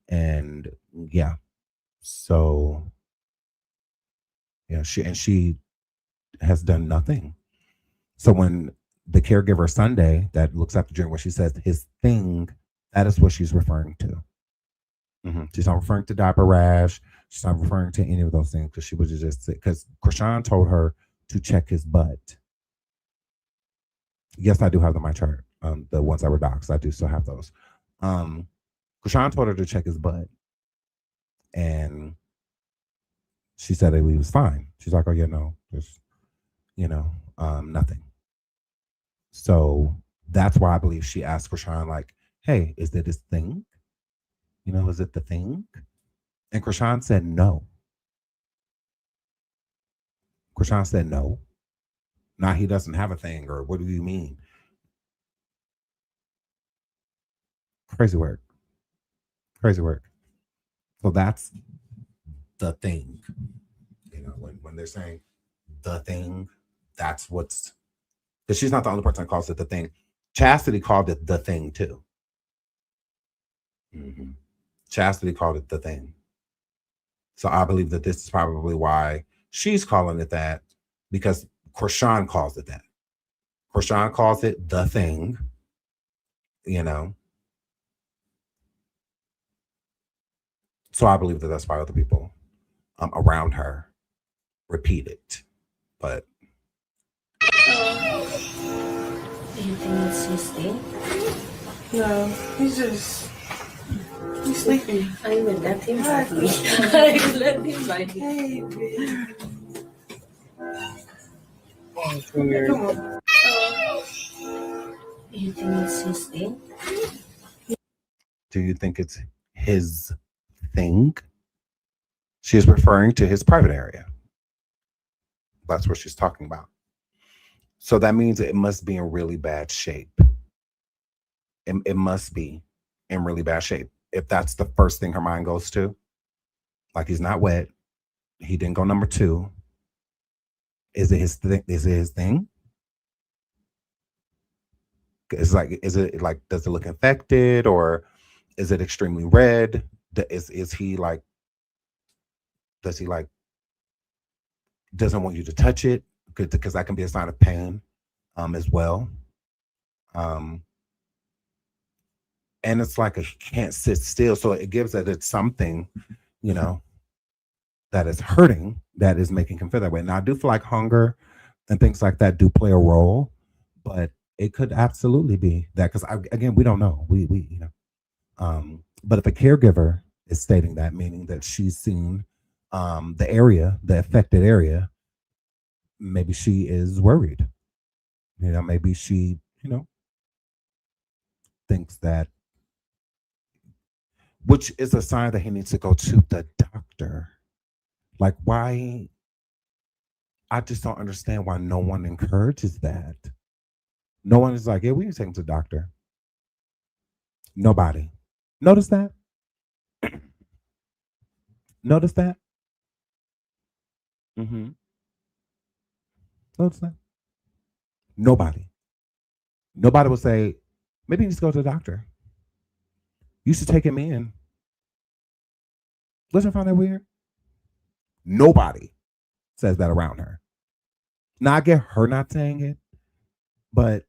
And yeah, so yeah, she has done nothing. So when the caregiver Sunday that looks after Junior, when she says his thing, that is what she's referring to. She's not referring to diaper rash. She's not referring to any of those things, because she was just, because Chrisean told her to check his butt. Yes, I do have them on my chart. The ones that were docs, I do still have those. Chrisean told her to check his butt, and she said that he was fine. She's like, oh yeah, no, there's, nothing. So that's why I believe she asked Chrisean, like, hey, is it his thing? Is it the thing? And Chrisean said no. Chrisean said no. Now he doesn't have a thing, or what do you mean? Crazy work. Crazy work. So that's the thing. When they're saying the thing, that's what's, because she's not the only person that calls it the thing. Chastity called it the thing too. Chastity called it the thing. So I believe that this is probably why she's calling it that, because Chrisean calls it that. Chrisean calls it the thing, So I believe that that's why other people around her repeat it. But Do you think it's his thing? No, he's sleeping. I even let him bite me. I let him bite me. Hey, baby. Junior. Come on. Do you think it's his thing? do you think it's his thing? She is referring to his private area. That's what she's talking about. So that means it must be in really bad shape. It must be in really bad shape. If that's the first thing her mind goes to, like he's not wet, he didn't go number 2. Is it his thing? Is it his thing? Is it like, does it look infected, or is it extremely red? Is he like, does he like, doesn't want you to touch it? Because that can be a sign of pain as well. And it's like he can't sit still. So it gives that it's something, you know, that is hurting, that is making him feel that way. Now, I do feel like hunger and things like that do play a role, but it could absolutely be that, because again, we don't know. We you know, but if a caregiver is stating that, meaning that she's seen the affected area, maybe she is worried. You know, maybe she, you know, thinks that, which is a sign that he needs to go to the doctor. Like, why? I just don't understand why no one encourages that. No one is like, yeah, we need to take him to the doctor. Nobody. Notice that? Notice that? Mm-hmm. Notice that? Nobody. Nobody will say, maybe he needs to go to the doctor. You should take him in. Doesn't you find that weird? Nobody says that around her. Now, I get her not saying it, but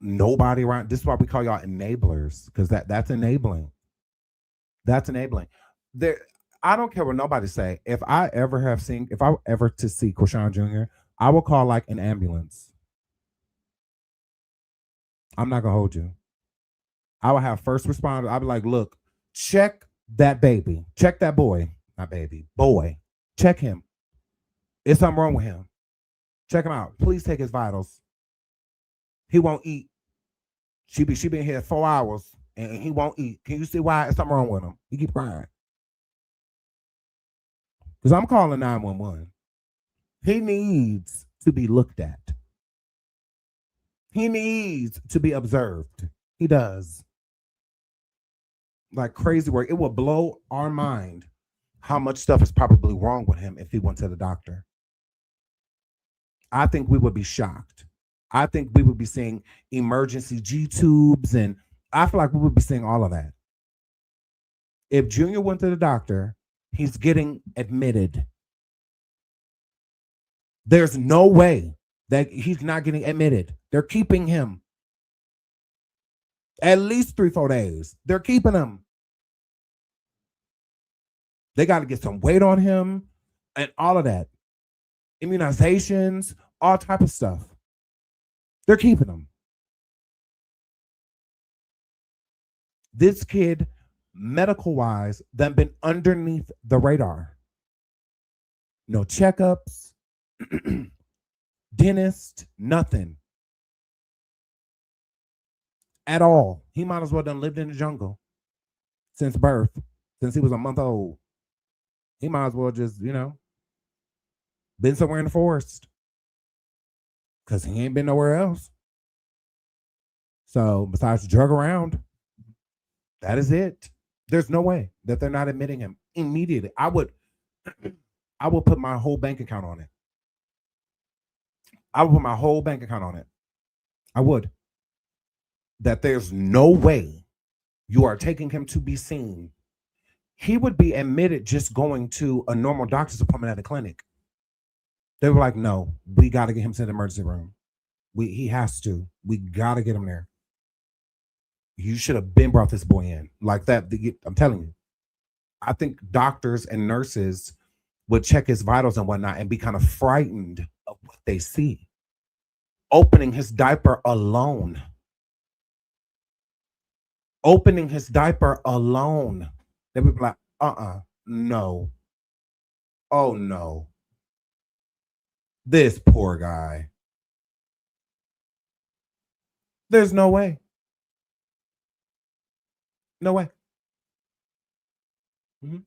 nobody around. This is why we call y'all enablers, because that's enabling. That's enabling. There, I don't care what nobody say. If I ever to see Chrisean Jr., I will call like an ambulance. I'm not gonna hold you. I will have first responder. I'll be like, look, check that baby. Check that boy. Not baby. Boy. Check him. Is something wrong with him? Check him out. Please take his vitals. He won't eat. She been here 4 hours and he won't eat. Can you see why? There's something wrong with him. He keep crying. Because I'm calling 911. He needs to be looked at. He needs to be observed. He does. Like crazy work. It will blow our mind how much stuff is probably wrong with him if he went to the doctor. I think we would be shocked. I think we would be seeing emergency G-tubes, and I feel like we would be seeing all of that. If Junior went to the doctor, he's getting admitted. There's no way that he's not getting admitted. They're keeping him. At least 3-4 days. They're keeping him. They got to get some weight on him and all of that. Immunizations, all type of stuff. They're keeping him. This kid, medical-wise, done been underneath the radar. No checkups, dentist, nothing. At all. He might as well done lived in the jungle since birth, since he was a month old. He might as well just, you know, been somewhere in the forest, because he ain't been nowhere else. So besides drug around, that is it. There's no way that they're not admitting him immediately. I would put my whole bank account on it. I would put my whole bank account on it. I would. That there's no way you are taking him to be seen. He would be admitted just going to a normal doctor's appointment at a clinic. They were like, no, we got to get him to the emergency room. He has to. We got to get him there. You should have been brought this boy in. Like that, I'm telling you. I think doctors and nurses would check his vitals and whatnot and be kind of frightened of what they see. Opening his diaper alone. Opening his diaper alone. They would be like, no. Oh, no. This poor guy. There's no way. No way. Mm-hmm.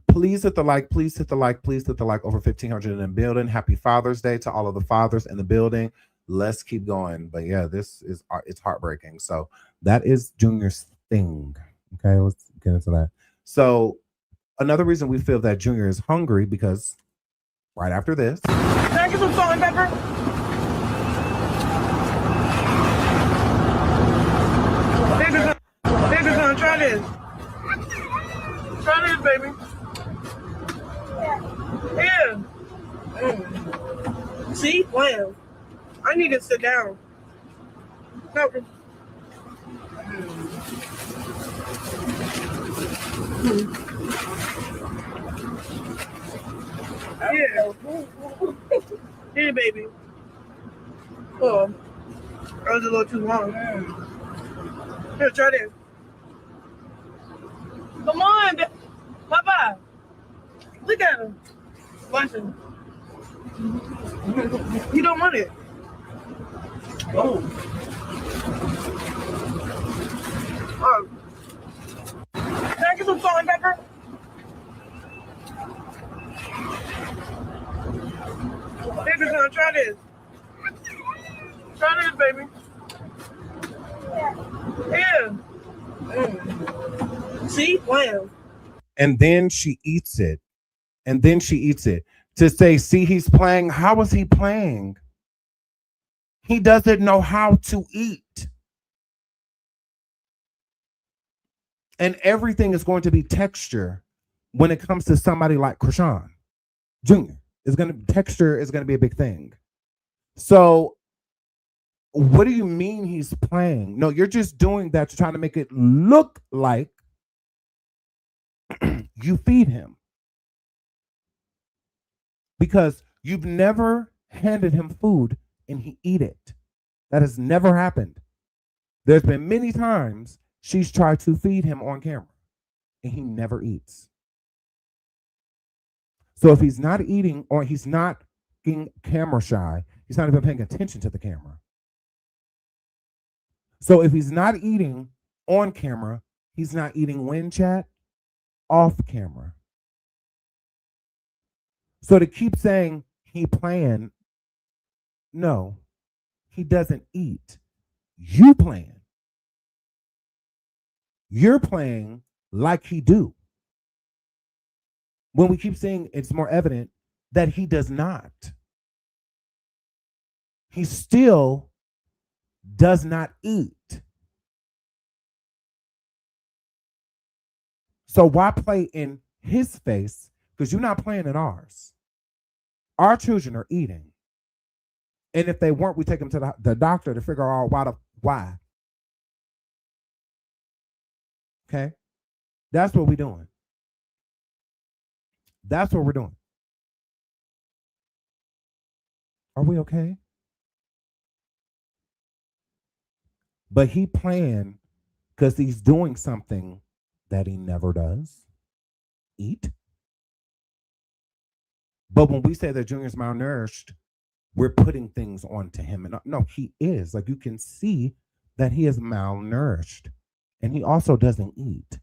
Please hit the like. Please hit the like. Please hit the like. Over 1,500 in the building. Happy Father's Day to all of the fathers in the building. Let's keep going. But yeah, it's heartbreaking. So that is Junior's thing. Okay, let's get into that. So another reason we feel that Junior is hungry, because right after this, Can I get some salt and pepper? Chrisean, try this. Try this, baby. Yeah. See? Wow. I need to sit down. No. Yeah. Here, baby. Oh, that was a little too long. Here, try this. Come on, Papa. Look at him. Watch him. You don't want it. Oh. Oh. Can I get some salt and pepper? Baby, son, try this. Try this, baby. Yeah. See? Wow. And then she eats it. And then she eats it. To say, see, he's playing. How is he playing? He doesn't know how to eat. And everything is going to be texture when it comes to somebody like Chrisean Jr. Texture is going to be a big thing. So what do you mean he's playing? No, you're just doing that to try to make it look like you feed him. Because you've never handed him food and he eat it. That has never happened. There's been many times she's tried to feed him on camera and he never eats. So if he's not eating or he's not being camera shy, he's not even paying attention to the camera. So if he's not eating on camera, he's not eating when, chat? Off camera. So to keep saying he playing, no, he doesn't eat. You playing. You're playing like he do. When we keep saying it's more evident that he does not. He still does not eat. So why play in his face? Because you're not playing in ours. Our children are eating. And if they weren't, we take them to the doctor to figure out why. Okay? That's what we're doing. That's what we're doing. Are we okay? But he playing because he's doing something that he never does. Eat. But when we say that Junior's malnourished, we're putting things onto him. And no, he is. Like, you can see that he is malnourished. And he also doesn't eat.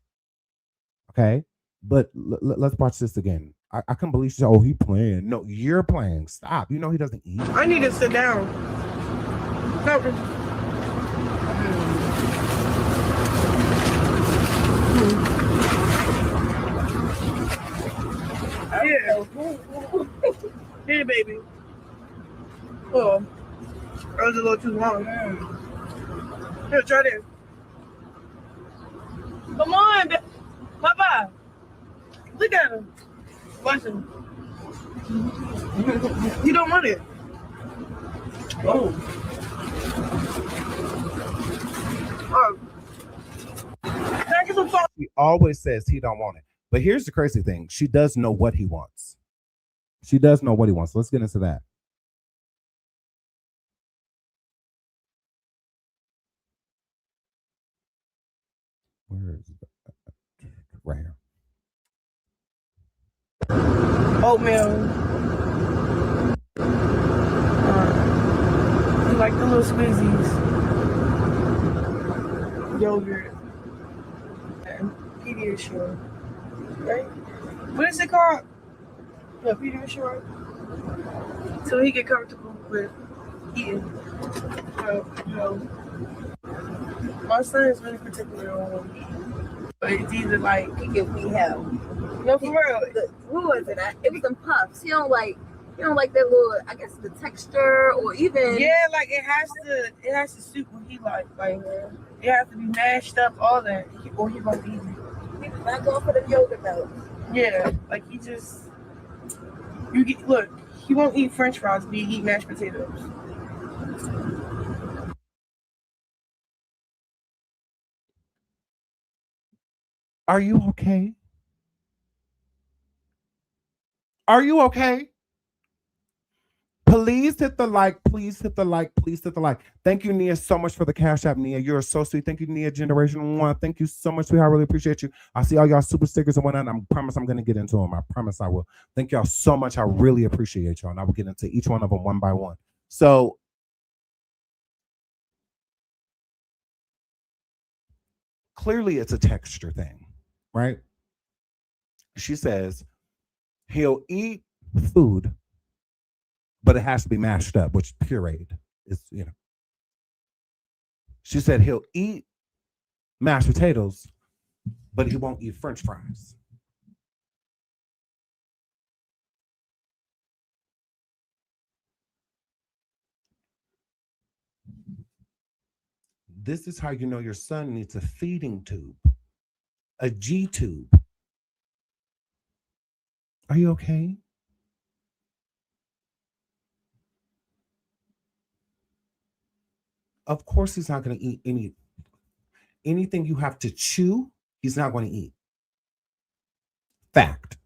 Okay? But let's watch this again. I can't believe she's, oh, he playing. No, you're playing. Stop. You know he doesn't eat. I need to sit down. No. Yeah. Here, baby. Oh, that was a little too long. Here, try this. Come on, Papa. Look at him. Watch him. You don't want it. Oh. He always says he don't want it. But here's the crazy thing. She does know what he wants. She does know what he wants. Let's get into that. Where is it? Right here. Oatmeal. You like the little squeezies. Yogurt. And Pediasure. Right? What is it called? Yeah, Pediasure. So he get comfortable with eating. My son is really particular on him. But it's either like If we have. no, for real. Who was it? It was some puffs. He don't like You don't like that little, I guess the texture or even. Yeah, like it has to suit what he like it has to be mashed up, all that, or he won't eat it. He's not going for the yogurt belts. Yeah, like look, he won't eat French fries, but he eat mashed potatoes. Are you okay? Are you okay? Please hit the like. Please hit the like. Please hit the like. Thank you, Nia, so much for the Cash App, Nia. You're so sweet. Thank you, Nia, Generation 1. Thank you so much, sweetheart. I really appreciate you. I see all y'all super stickers and whatnot. I promise I'm going to get into them. I promise I will. Thank y'all so much. I really appreciate y'all. And I will get into each one of them one by one. So, clearly it's a texture thing, right? She says he'll eat food, but it has to be mashed up, which pureed is, She said he'll eat mashed potatoes, but he won't eat French fries. This is how you know your son needs a feeding tube, a G tube. Are you okay? Of course he's not going to eat anything you have to chew, he's not going to eat. Fact.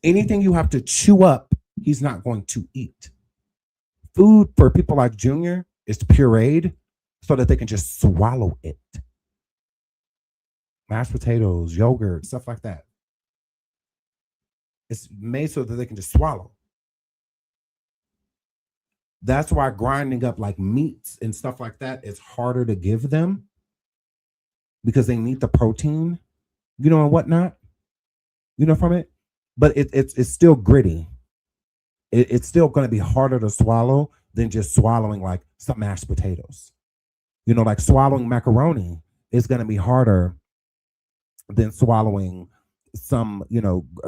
Anything you have to chew up, he's not going to eat. Food for people like Junior is pureed so that they can just swallow it. Mashed potatoes, yogurt, stuff like that. It's made so that they can just swallow. That's why grinding up like meats and stuff like that is harder to give them, because they need the protein, and whatnot, from it. But it's still gritty. It's still going to be harder to swallow than just swallowing like some mashed potatoes. Like swallowing macaroni is going to be harder than swallowing some,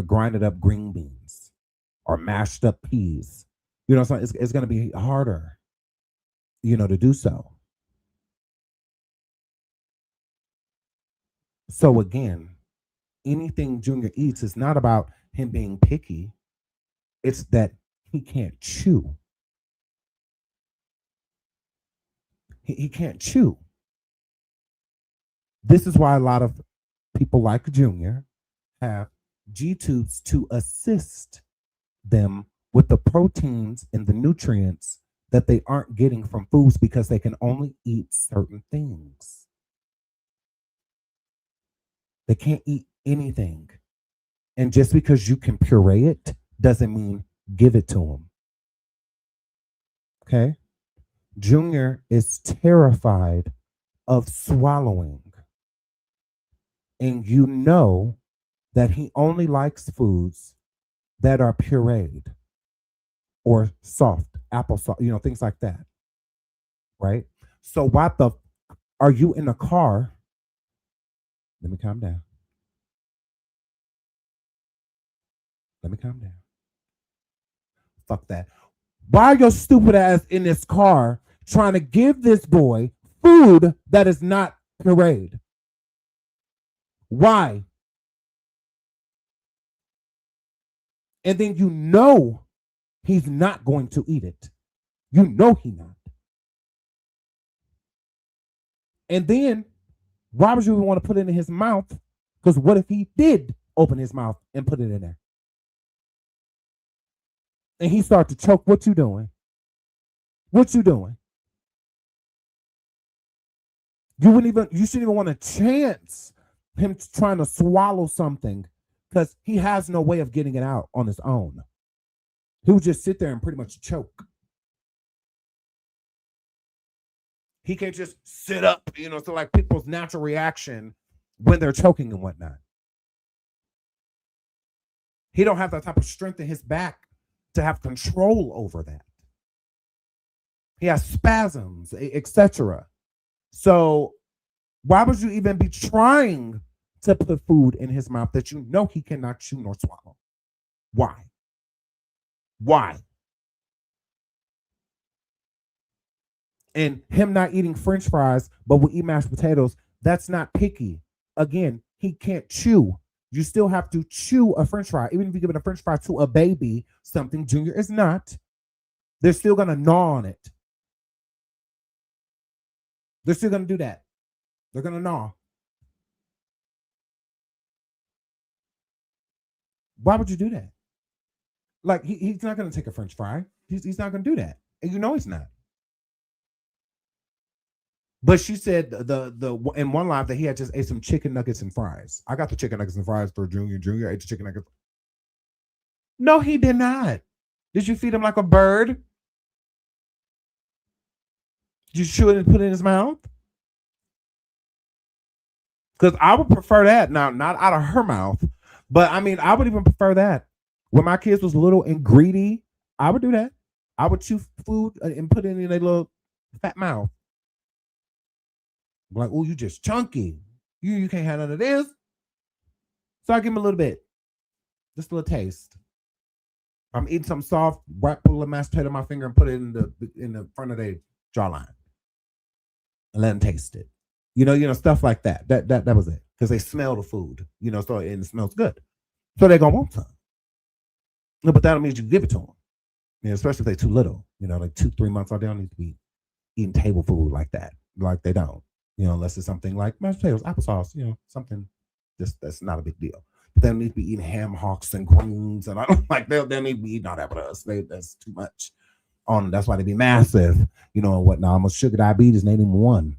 grinded up green beans or mashed up peas. So it's going to be harder, to do so. So again, anything Junior eats is not about him being picky. It's that he can't chew. He can't chew. This is why a lot of people like Junior have G-tubes to assist them with the proteins and the nutrients that they aren't getting from foods, because they can only eat certain things. They can't eat anything. And just because you can puree it doesn't mean give it to them. Okay? Junior is terrified of swallowing. And you know that he only likes foods that are pureed or soft, applesauce, things like that. Right? So are you in a car? Let me calm down. Fuck that. Why are your stupid ass in this car trying to give this boy food that is not pureed? Why? And then he's not going to eat it. He's not. And then why would you even want to put it in his mouth? Because what if he did open his mouth and put it in there? And he started to choke. What you doing? You shouldn't even want to chance him trying to swallow something, because he has no way of getting it out on his own. He would just sit there and pretty much choke. He can't just sit up, so like people's natural reaction when they're choking and whatnot. He don't have that type of strength in his back to have control over that. He has spasms, etc. So why would you even be trying to put food in his mouth that he cannot chew nor swallow? Why? Why? And him not eating French fries, but will eat mashed potatoes, that's not picky. Again, he can't chew. You still have to chew a French fry. Even if you give it a French fry to a baby, something Junior is not, they're still going to gnaw on it. They're still going to do that. They're going to gnaw. Why would you do that? Like, he's not going to take a French fry. He's not going to do that. And you know he's not. But she said the in one live that he had just ate some chicken nuggets and fries. I got the chicken nuggets and fries for Junior. Junior ate the chicken nuggets. No, he did not. Did you feed him like a bird? Did you chew it and put it in his mouth? Because I would prefer that. Now, not out of her mouth, but I mean, I would even prefer that. When my kids was little and greedy, I would do that. I would chew food and put it in their little fat mouth. Like, oh, you just chunky. You can't have none of this. So I give him a little bit. Just a little taste. I'm eating something soft, wrap, pull a mashed potato in my finger and put it in the front of their jawline. And let them taste it. You know, stuff like that. That was it. Because they smell the food, so and it smells good. So they're gonna want some. No, but that don't mean you give it to them. Especially if they're too little. Like 2-3 months old, they don't need to be eating table food like that. Like they don't. Unless it's something like mashed potatoes, applesauce, something that's not a big deal. But they don't need to be eating ham hocks and greens, and I don't like they need to be eating all that with us. That's too much on them. That's why they be massive, and whatnot. Almost sugar diabetes, they ain't even one.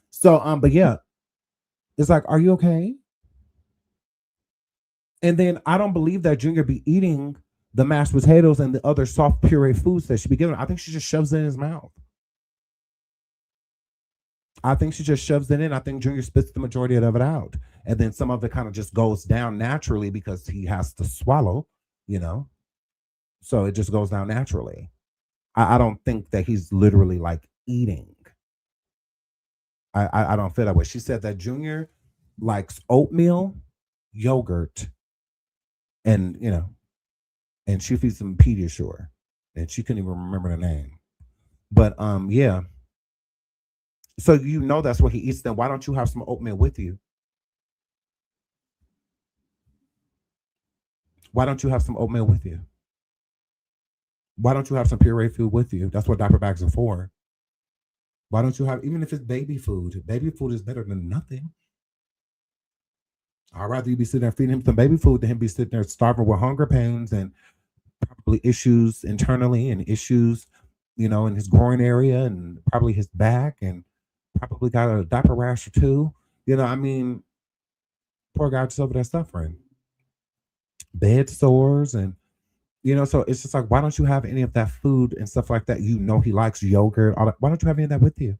So but yeah, it's like, are you okay? And then I don't believe that Junior be eating the mashed potatoes and the other soft puree foods that she be giving. I think she just shoves it in his mouth. I think she just shoves it in. I think Junior spits the majority of it out. And then some of it kind of just goes down naturally because he has to swallow, So it just goes down naturally. I don't think that he's literally like eating. I don't feel that way. She said that Junior likes oatmeal, yogurt, and, and she feeds him Pediasure. And she couldn't even remember the name. But yeah. So that's what he eats. Then why don't you have some oatmeal with you? Why don't you have some oatmeal with you? Why don't you have some puree food with you? That's what diaper bags are for. Why don't you have, even if it's baby food? Baby food is better than nothing. I'd rather you be sitting there feeding him some baby food than him be sitting there starving with hunger pains and probably issues internally and issues, in his groin area and probably his back and probably got a diaper rash or two. Poor guy just over there suffering. Bed sores and, so it's just like, why don't you have any of that food and stuff like that? He likes yogurt, all that. Why don't you have any of that with you?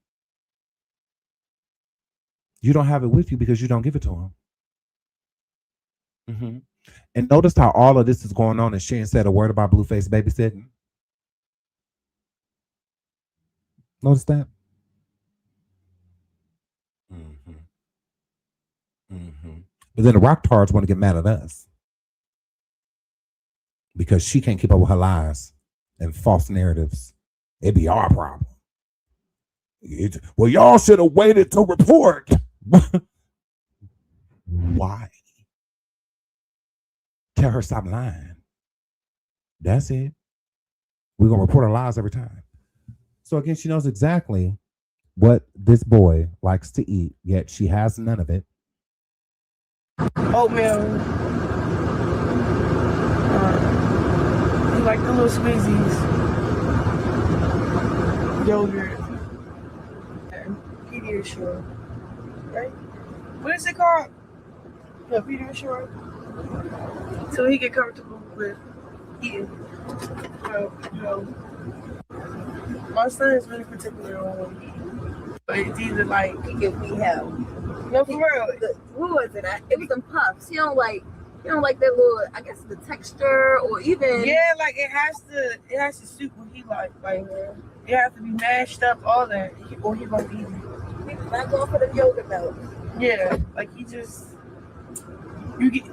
You don't have it with you because you don't give it to him. Mm-hmm. And notice how all of this is going on and she ain't said a word about Blueface babysitting. Notice that? Mm-hmm. Mm-hmm. But then the rock tards want to get mad at us because she can't keep up with her lies and false narratives. It'd be our problem. Well, y'all should have waited to report. Why? Tell her stop lying. That's it. We're going to report her lies every time. So again, she knows exactly what this boy likes to eat, yet she has none of it. Oatmeal. You like the little squeezies. Yogurt. And Pediasure. Right? What is it called? Yeah, Pediasure. So he get comfortable with eating. My son is really particular on what he eats. But it's either like If we have. no, for real. What was it? It was some puffs. He don't like that little, I guess the texture or even. Yeah, like it has to suit what he like it has to be mashed up, all that, or he won't eat it. He's not going for the yogurt milk. Yeah, like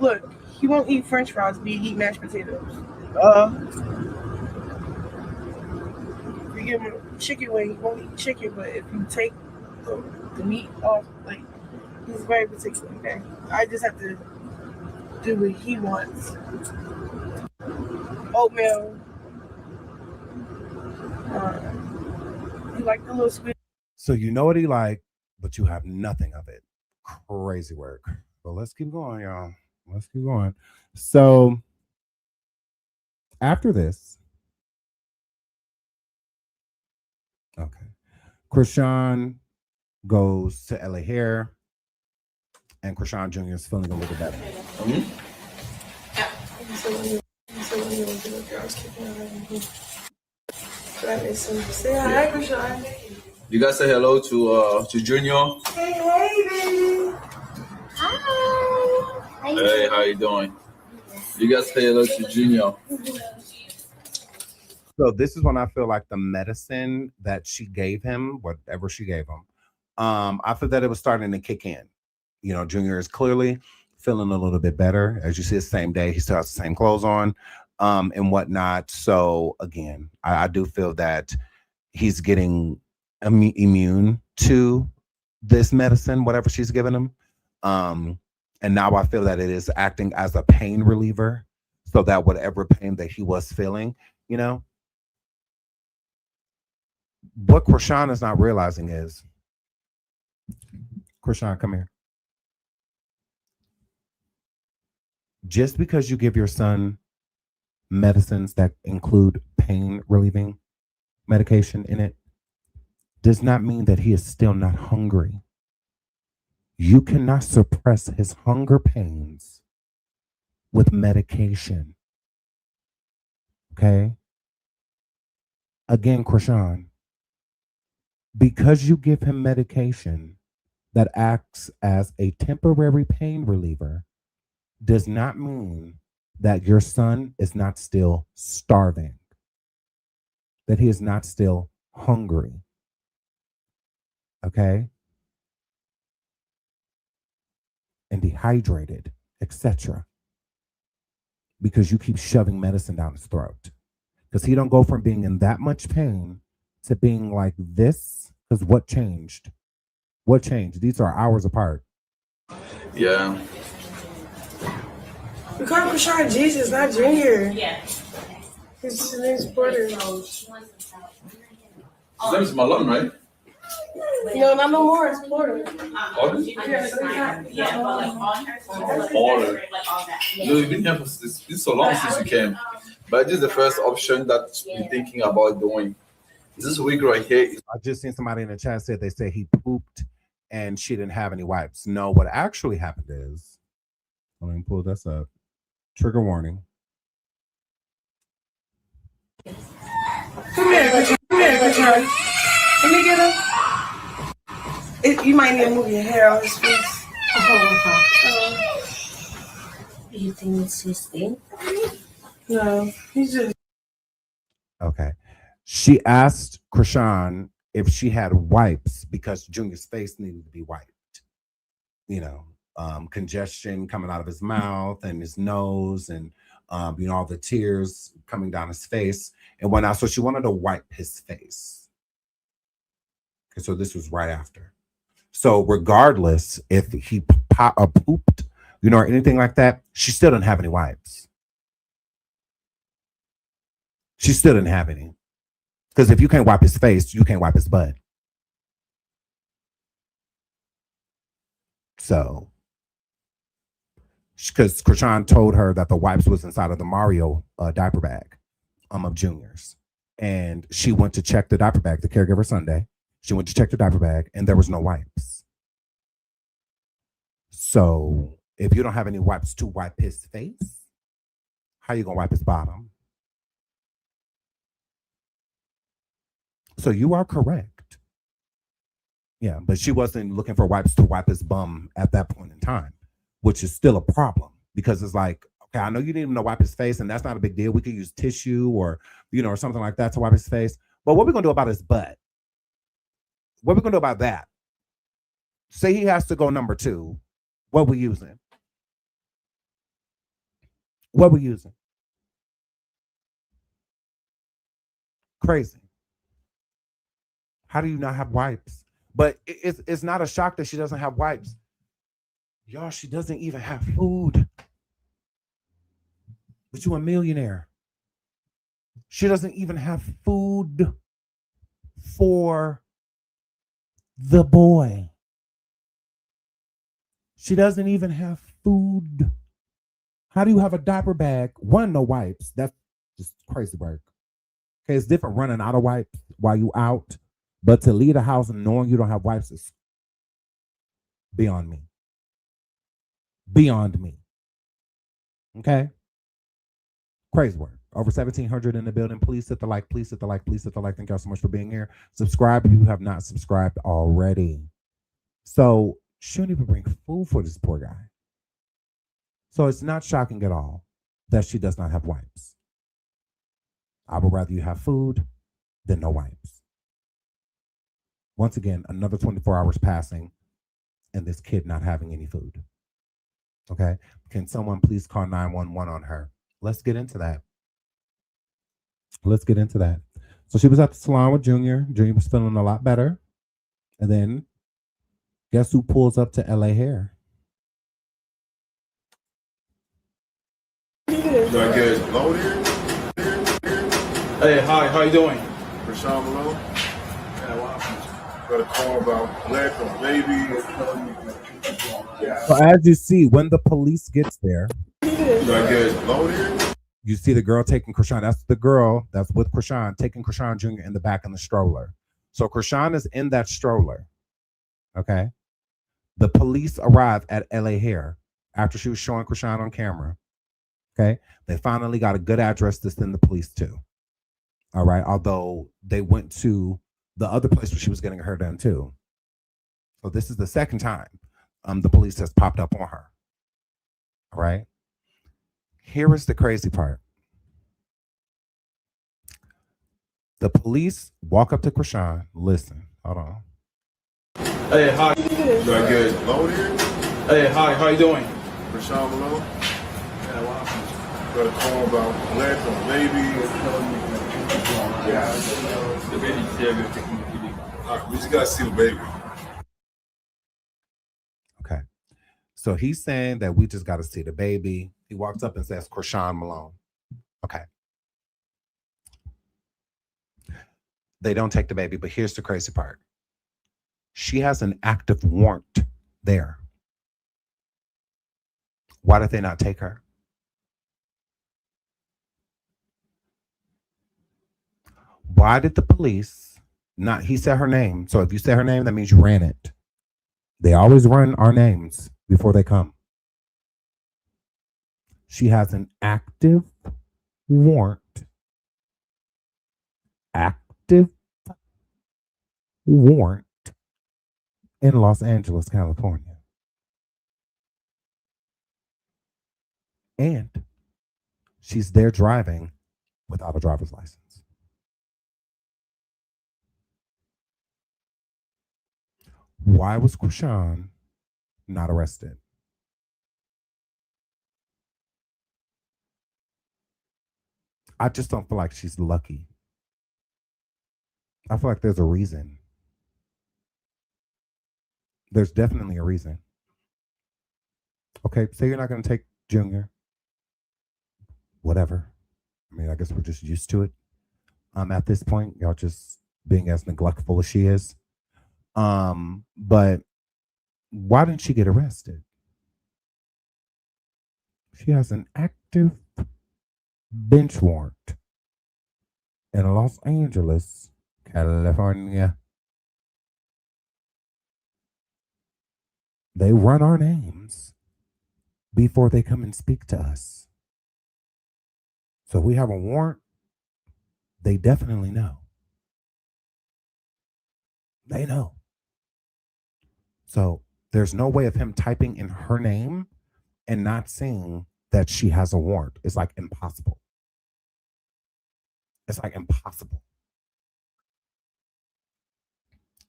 look, he won't eat French fries, but he eat mashed potatoes. We give him chicken wing. He won't eat chicken, but if you take the meat off, like, he's very particular. Okay, I just have to do what he wants. Oatmeal. You like the little squid? So you know what he like, but you have nothing of it. Crazy work. But let's keep going, y'all. Let's keep going. So after this, okay, Chrisean goes to LA Hair, and Chrisean Jr. is feeling a little better. Say hi, Chrisean. You guys say hello to Junior. Hey, baby. Hi. Hey, how you doing? You guys say hello to Junior. So this is when I feel like the medicine that she gave him, whatever she gave him, I feel that it was starting to kick in. You know, Junior is clearly feeling a little bit better. As you see, the same day, he still has the same clothes on, and whatnot. So again, I do feel that he's getting immune to this medicine, whatever she's given him. And now I feel that it is acting as a pain reliever, so that whatever pain that he was feeling, you know, what Chrisean is not realizing is, Chrisean, come here. Just because you give your son medicines that include pain relieving medication in it does not mean that he is still not hungry. You cannot suppress his hunger pains with medication. Okay? Again, Chrisean, because you give him medication that acts as a temporary pain reliever does not mean that your son is not still starving, that he is not still hungry. Okay? And dehydrated, etc. Because you keep shoving medicine down his throat. Because he don't go from being in that much pain to being like this. Because what changed? What changed? These are hours apart. Yeah. We call Chrisean Jesus, not Junior. Yeah. His name's Porter. His name is Malone, right? No, not no more. It's Porter. Porter? Yeah, but like on her. Porter. Like all that. No, you've been here for this so long since you came. But this is the first option that you're thinking about doing. This wig right here. I just seen somebody in the chat said they said he pooped and she didn't have any wipes. No, what actually happened is, let me pull this up. Trigger warning. Come here, Chrisean. Come here, Chrisean. Let me get him. You might need to move your hair on his face. Do you think it's his thing? No, he's just. Okay. She asked Chrisean if she had wipes because Junior's face needed to be wiped. You know, congestion coming out of his mouth and his nose, and you know, all the tears coming down his face and whatnot. So she wanted to wipe his face. Okay, so this was right after. So regardless if he pooped, you know, or anything like that, she still didn't have any wipes. She still didn't have any. Because if you can't wipe his face, you can't wipe his butt. So, because Chrisean told her that the wipes was inside of the Mario diaper bag of Junior's. And she went to check the diaper bag, the caregiver Sunday. She went to check the diaper bag and there was no wipes. So if you don't have any wipes to wipe his face, how you gonna wipe his bottom? So you are correct. Yeah, but she wasn't looking for wipes to wipe his bum at that point in time, which is still a problem because it's like, okay, I know you didn't even know wipe his face and that's not a big deal. We could use tissue or, you know, or something like that to wipe his face. But what are we gonna do about his butt? What are we gonna do about that? Say he has to go number 2. What we using? What we using? Crazy. How do you not have wipes? But it's not a shock that she doesn't have wipes. Y'all, she doesn't even have food. But you a millionaire. She doesn't even have food for the boy. She doesn't even have food. How do you have a diaper bag? One, no wipes. That's just crazy work. Okay, it's different running out of wipes while you out. But to leave the house and knowing you don't have wipes is beyond me. Beyond me. Okay? Crazy work. Over 1,700 in the building. Please hit the like. Please hit the like. Please hit the like. Thank y'all so much for being here. Subscribe if you have not subscribed already. So she don't even bring food for this poor guy. So it's not shocking at all that she does not have wipes. I would rather you have food than no wipes. Once again, another 24 hours passing and this kid not having any food. Okay? Can someone please call 911 on her? Let's get into that. Let's get into that. So she was at the salon with Junior. Junior was feeling a lot better. And then guess who pulls up to LA Hair? Do I get low here? Hey, hi, how you doing? Chrisean Malone? Got a call about black or baby. So as you see, when the police gets there, Do I get low here? you see the girl taking Chrisean. That's the girl that's with Chrisean, taking Chrisean Jr. in the back in the stroller. So Chrisean is in that stroller. Okay. The police arrive at LA Hair after she was showing Chrisean on camera. Okay. They finally got a good address to send the police to. All right. Although they went to the other place where she was getting her hair done too. So this is the second time the police has popped up on her. All right. Here is the crazy part. The police walk up to Chrisean. Listen, hold on. Hey, hi. Do I get low here? Hey, hi, how you doing? Chrisean Malone? Got a call about black or baby. The baby's here, we're taking the baby. All right, we just gotta see the baby. Okay. So he's saying that we just got to see the baby. He walks up and says, Chrisean Malone. Okay. They don't take the baby, but here's the crazy part. She has an active warrant there. Why did they not take her? Why did the police not, he said her name. So if you say her name, that means you ran it. They always run our names before they come. She has an active warrant. Active warrant in Los Angeles, California. And she's there driving without a driver's license. Why was Chrisean not arrested? I just don't feel like she's lucky. I feel like there's a reason. There's definitely a reason. Okay, say you're not going to take Junior. Whatever. I mean, I guess we're just used to it. At this point, y'all just being as neglectful as she is. But why didn't she get arrested? She has an active bench warrant in Los Angeles, California. They run our names before they come and speak to us. So we have a warrant. They definitely know. They know. So there's no way of him typing in her name and not seeing that she has a warrant. It's like impossible. It's like impossible.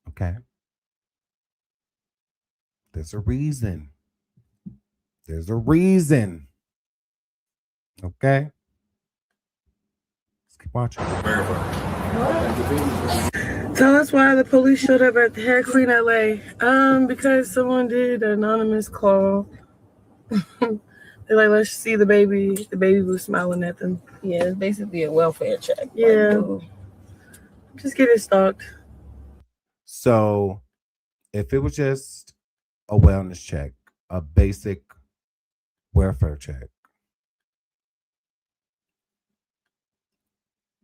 Okay. There's a reason. There's a reason. Okay. Let's keep watching. Verify. Tell us why the police showed up at the Hair Queen LA. Because someone did an anonymous call. They're like, let's see the baby. The baby was smiling at them. Yeah, it's basically a welfare check. Yeah. Like, Just get it stalked. So if it was just a wellness check, a basic welfare check,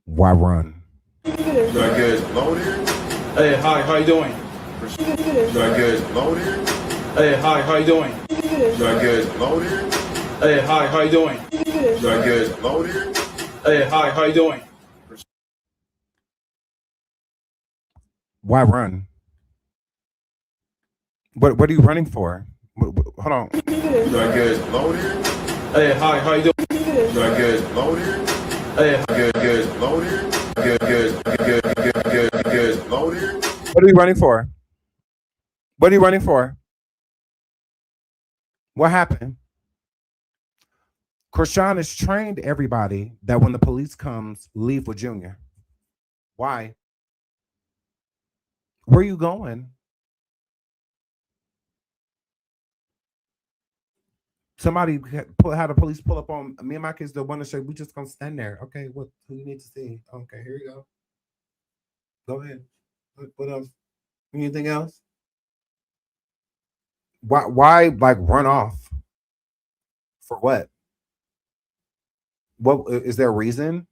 why run? You got good loaded? Hey, hi, how you doing? You got good loaded? Hey, hi, how you doing? You got good loaded? Hey, hi, how you doing? You got good loaded? Hey, hi, how you doing? Why run? What are you running for? Hold on. You got good loaded? Hey, hi, how you doing? You got good loaded? Hey, Good loaded? Good loaded? What are you running for? What are you running for? What happened? Chrisean has trained everybody that when the police comes, leave with Junior. Why? Where are you going? Somebody had the police pull up on me and my kids. The one to say we just gonna stand there. Okay, what? Who you need to see? Okay, here you go. Go ahead. What else? Anything else? Why like run off? For what? What is there a reason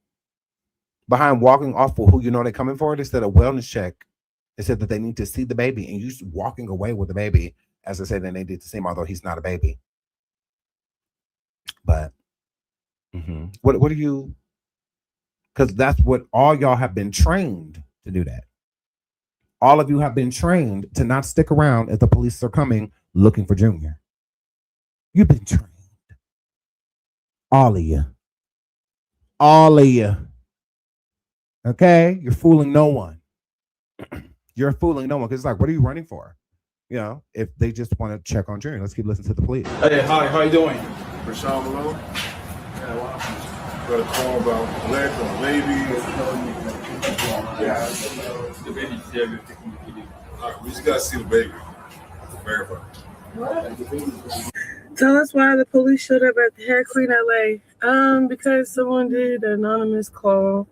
behind walking off for who you know they're coming for? They said a wellness check. They said that they need to see the baby, and you just walking away with the baby, as I said, then they need to see him, although he's not a baby. But what are you? Because that's what all y'all have been trained to do. That all of you have been trained to not stick around if the police are coming looking for Junior. You've been trained, all of you. All of you. Okay? You're fooling no one. You're fooling no one. Because it's like, what are you running for? You know, if they just want to check on Junior, let's keep listening to the police. Hey, hi, how you doing? Chrisean Malone? Yeah, well, got a call about blood from a baby. The baby's there. All right, we just got to see the baby. Verify. Tell us why the police showed up at the Hair Queen LA. Because someone did an anonymous call.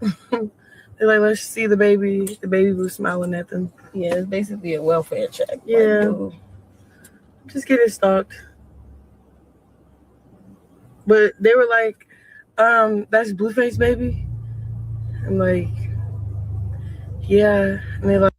They're like, let's see the baby. The baby was smiling at them. yeah, it's basically a welfare check. Yeah. Like, Just get it stalked. But they were like, that's Blueface, baby. I'm like, yeah. And they're like,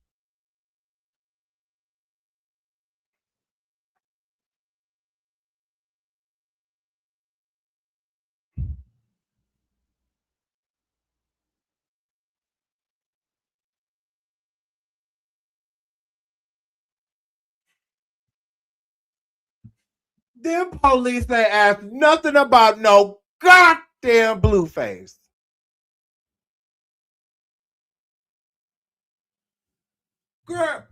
Them police they asked nothing about no goddamn Blueface. Girl.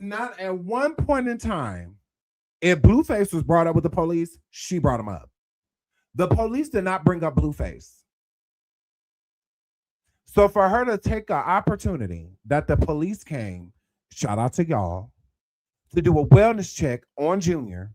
Not at one point in time, if Blueface was brought up with the police, she brought him up. The police did not bring up Blueface. So for her to take an opportunity that the police came, shout out to y'all, to do a wellness check on Junior.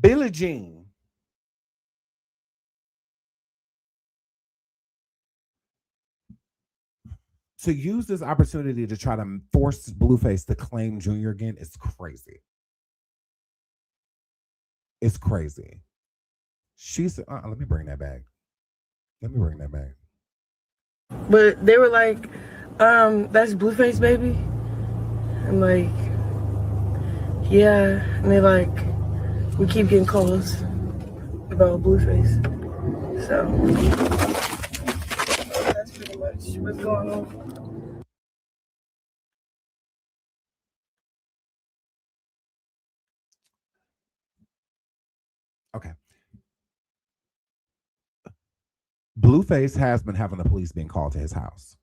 Billie Jean to use this opportunity to try to force Blueface to claim Junior again is crazy. It's crazy. She said, let me bring that back. Let me bring that back. but they were like, that's Blueface, baby. I'm like, Yeah, and they like, we keep getting calls about Blueface. So that's pretty much what's going on. Okay. Blueface has been having the police being called to his house,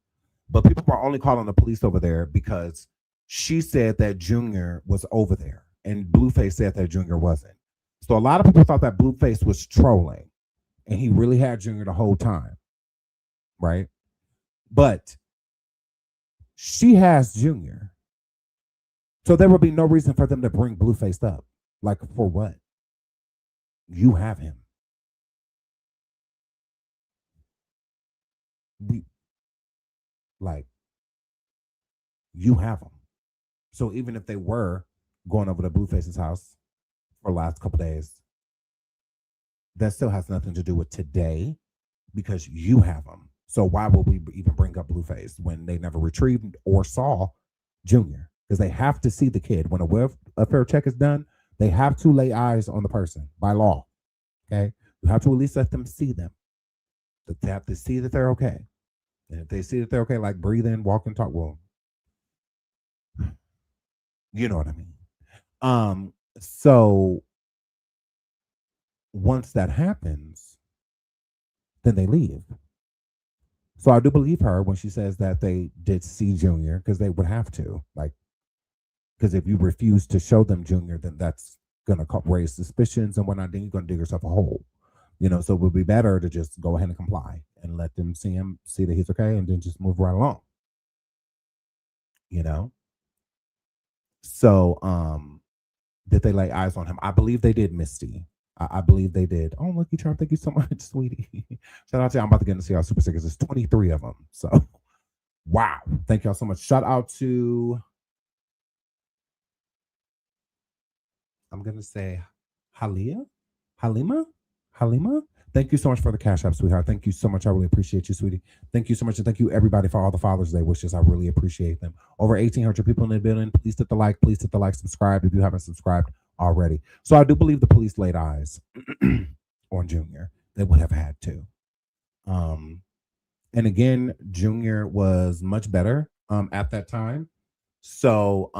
but people are only calling the police over there because she said that Junior was over there, and Blueface said that Junior wasn't. So a lot of people thought that Blueface was trolling, and he really had Junior the whole time, right? But she has Junior, so there would be no reason for them to bring Blueface up. Like, for what? You have him. You have him. So even if they were going over to Blueface's house for the last couple days, that still has nothing to do with today because you have them. So why would we even bring up Blueface when they never retrieved or saw Junior? Because they have to see the kid. When a welfare check is done, they have to lay eyes on the person by law. Okay? You have to at least let them see them. They have to see that they're okay. And if they see that they're okay, like breathe in, walk and talk, well, you know what I mean. So once that happens, then they leave. So I do believe her when she says that they did see Junior, because they would have to, like, because if you refuse to show them Junior, then that's gonna raise suspicions and whatnot. Then you're gonna dig yourself a hole, you know. So it would be better to just go ahead and comply and let them see him, see that he's okay, and then just move right along, you know. So did they lay eyes on him? I believe they did, Misty. I believe they did. Oh, Lucky Charm, thank you so much, sweetie. Shout out to you. I'm about to get into y'all super stickers. There's 23 of them. So, wow. Thank y'all so much. Shout out to, I'm going to say Halima? Thank you so much for the cash app, sweetheart. Thank you so much. I really appreciate you, sweetie. Thank you so much. And thank you, everybody, for all the Father's Day wishes. I really appreciate them. Over 1,800 people in the building. Please hit the like. Please hit the like. Subscribe if you haven't subscribed already. So I do believe the police laid eyes on Junior. They would have had to. And again, Junior was much better at that time. So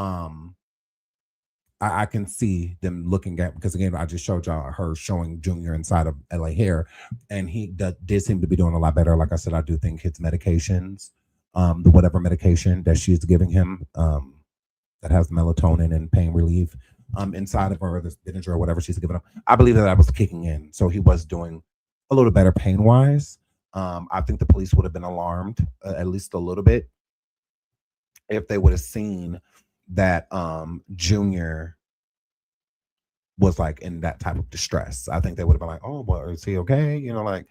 I can see them looking at, because again, I just showed y'all her showing Junior inside of LA Hair, and he did seem to be doing a lot better. Like I said, I do think his medications, the whatever medication that she's giving him, that has melatonin and pain relief inside of her, this Benadryl or whatever she's giving him, I believe that was kicking in. So he was doing a little better pain wise. I think the police would have been alarmed at least a little bit if they would have seen that Junior was like in that type of distress. I think they would have been like, oh, well, is he okay? You know, like,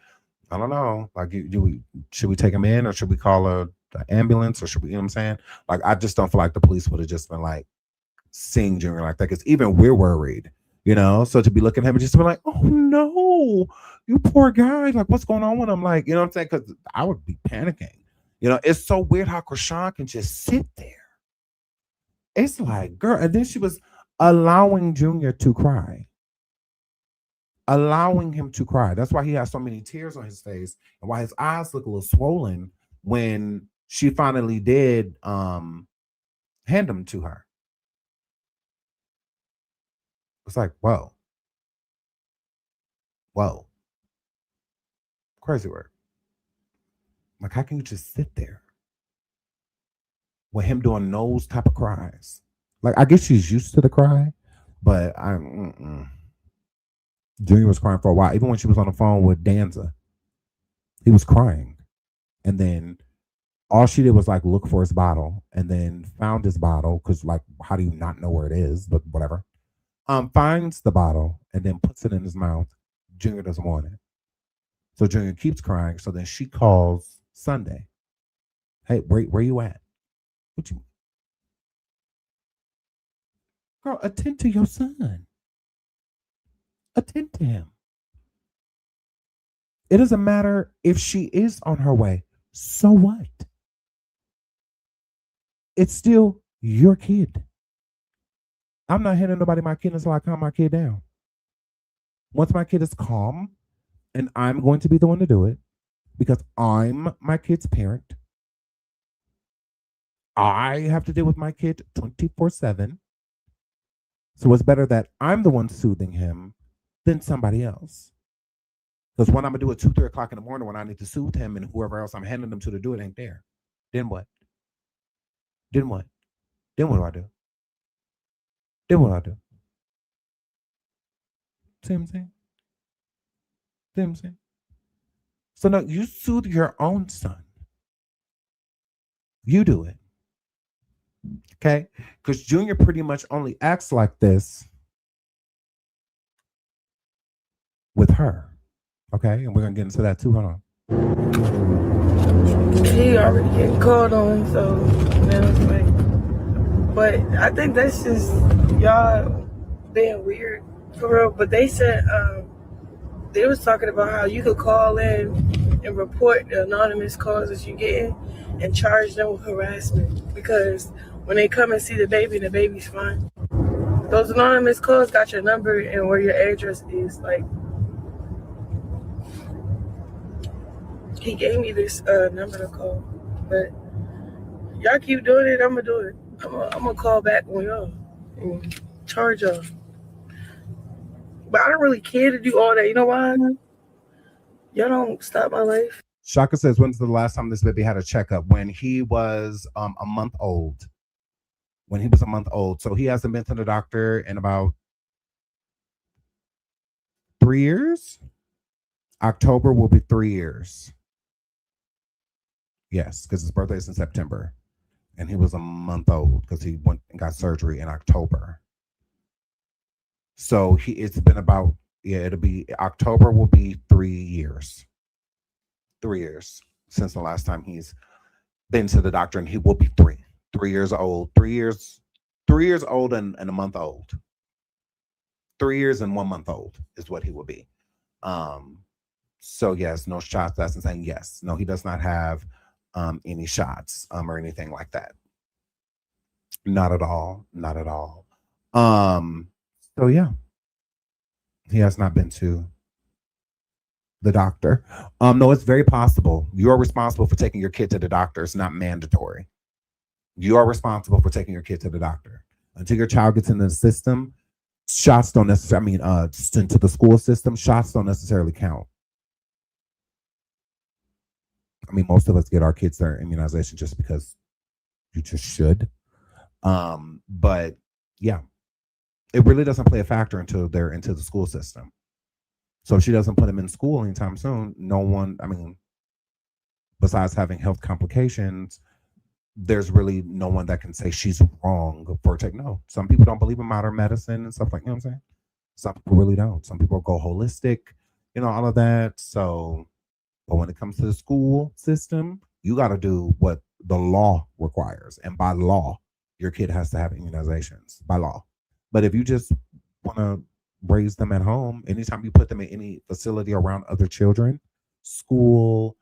I don't know. Like, should we take him in, or should we call an ambulance, or should we, you know what I'm saying? Like, I just don't feel like the police would have just been like seeing Junior like that, because even we're worried, you know? So to be looking at him and just be like, oh no, you poor guy. Like, what's going on with him? Like, you know what I'm saying? Because I would be panicking. You know, it's so weird how Chrisean can just sit there. It's like, girl, and then she was allowing Junior to cry. Allowing him to cry. That's why he has so many tears on his face, and why his eyes look a little swollen when she finally did hand him to her. It's like, whoa. Crazy word. Like, how can you just sit there with him doing those type of cries? Like, I guess she's used to the cry, but Junior was crying for a while. Even when she was on the phone with Danza, he was crying. And then all she did was like look for his bottle, and then found his bottle, because like, how do you not know where it is? But whatever. Finds the bottle and then puts it in his mouth. Junior doesn't want it. So Junior keeps crying. So then she calls Sunday. Hey, where you at? What you? Girl, attend to your son. Attend to him. It doesn't matter if she is on her way. So what? It's still your kid. I'm not handing nobody my kid until I calm my kid down. Once my kid is calm, and I'm going to be the one to do it because I'm my kid's parent. I have to deal with my kid 24/7. So it's better that I'm the one soothing him than somebody else. Because when I'm going to do it 2, 3 o'clock in the morning when I need to soothe him and whoever else I'm handing them to do it ain't there. Then what? Then what? Then what do I do? Then what do I do? See what I'm saying? See what I'm saying? So no, you soothe your own son. You do it. Okay? Because Junior pretty much only acts like this with her. Okay? And we're going to get into that too. Hold on. He already getting called on, so now it's like. But I think that's just y'all being weird for real. But they said they was talking about how you could call in and report the anonymous calls that you getting and charge them with harassment because when they come and see the baby's fine. Those anonymous calls got your number and where your address is. Like, he gave me this number to call, but y'all keep doing it, I'm gonna do it. I'm gonna call back on y'all and charge y'all. But I don't really care to do all that. You know why? Y'all don't stop my life. Shaka says, when's the last time this baby had a checkup? When he was a month old. When he was a month old. So he hasn't been to the doctor in about 3 years. October will be 3 years. Yes, because his birthday is in September. And he was a month old because he went and got surgery in October. So it's been about, it'll be, October will be 3 years. 3 years since the last time he's been to the doctor, and he will be 3 years old. 3 years old and a month old. 3 years and 1 month old is what he will be. So yes, no shots. That's insane. Yes, no, he does not have any shots or anything like that. Not at all. Not at all. So yeah, he has not been to the doctor. No, it's very possible. You're responsible for taking your kid to the doctor. It's not mandatory. You are responsible for taking your kid to the doctor. Until your child gets into the system, shots don't necessarily, into the school system, shots don't necessarily count. I mean, most of us get our kids their immunization just because you just should. But yeah, it really doesn't play a factor until they're into the school system. So if she doesn't put him in school anytime soon, no one, besides having health complications, there's really no one that can say she's wrong for taking. No, some people don't believe in modern medicine and stuff like, you know what I'm saying? Some people really don't. Some people go holistic, all of that. So, but when it comes to the school system, you got to do what the law requires. And by law, your kid has to have immunizations by law. But if you just want to raise them at home, anytime you put them in any facility around other children, school,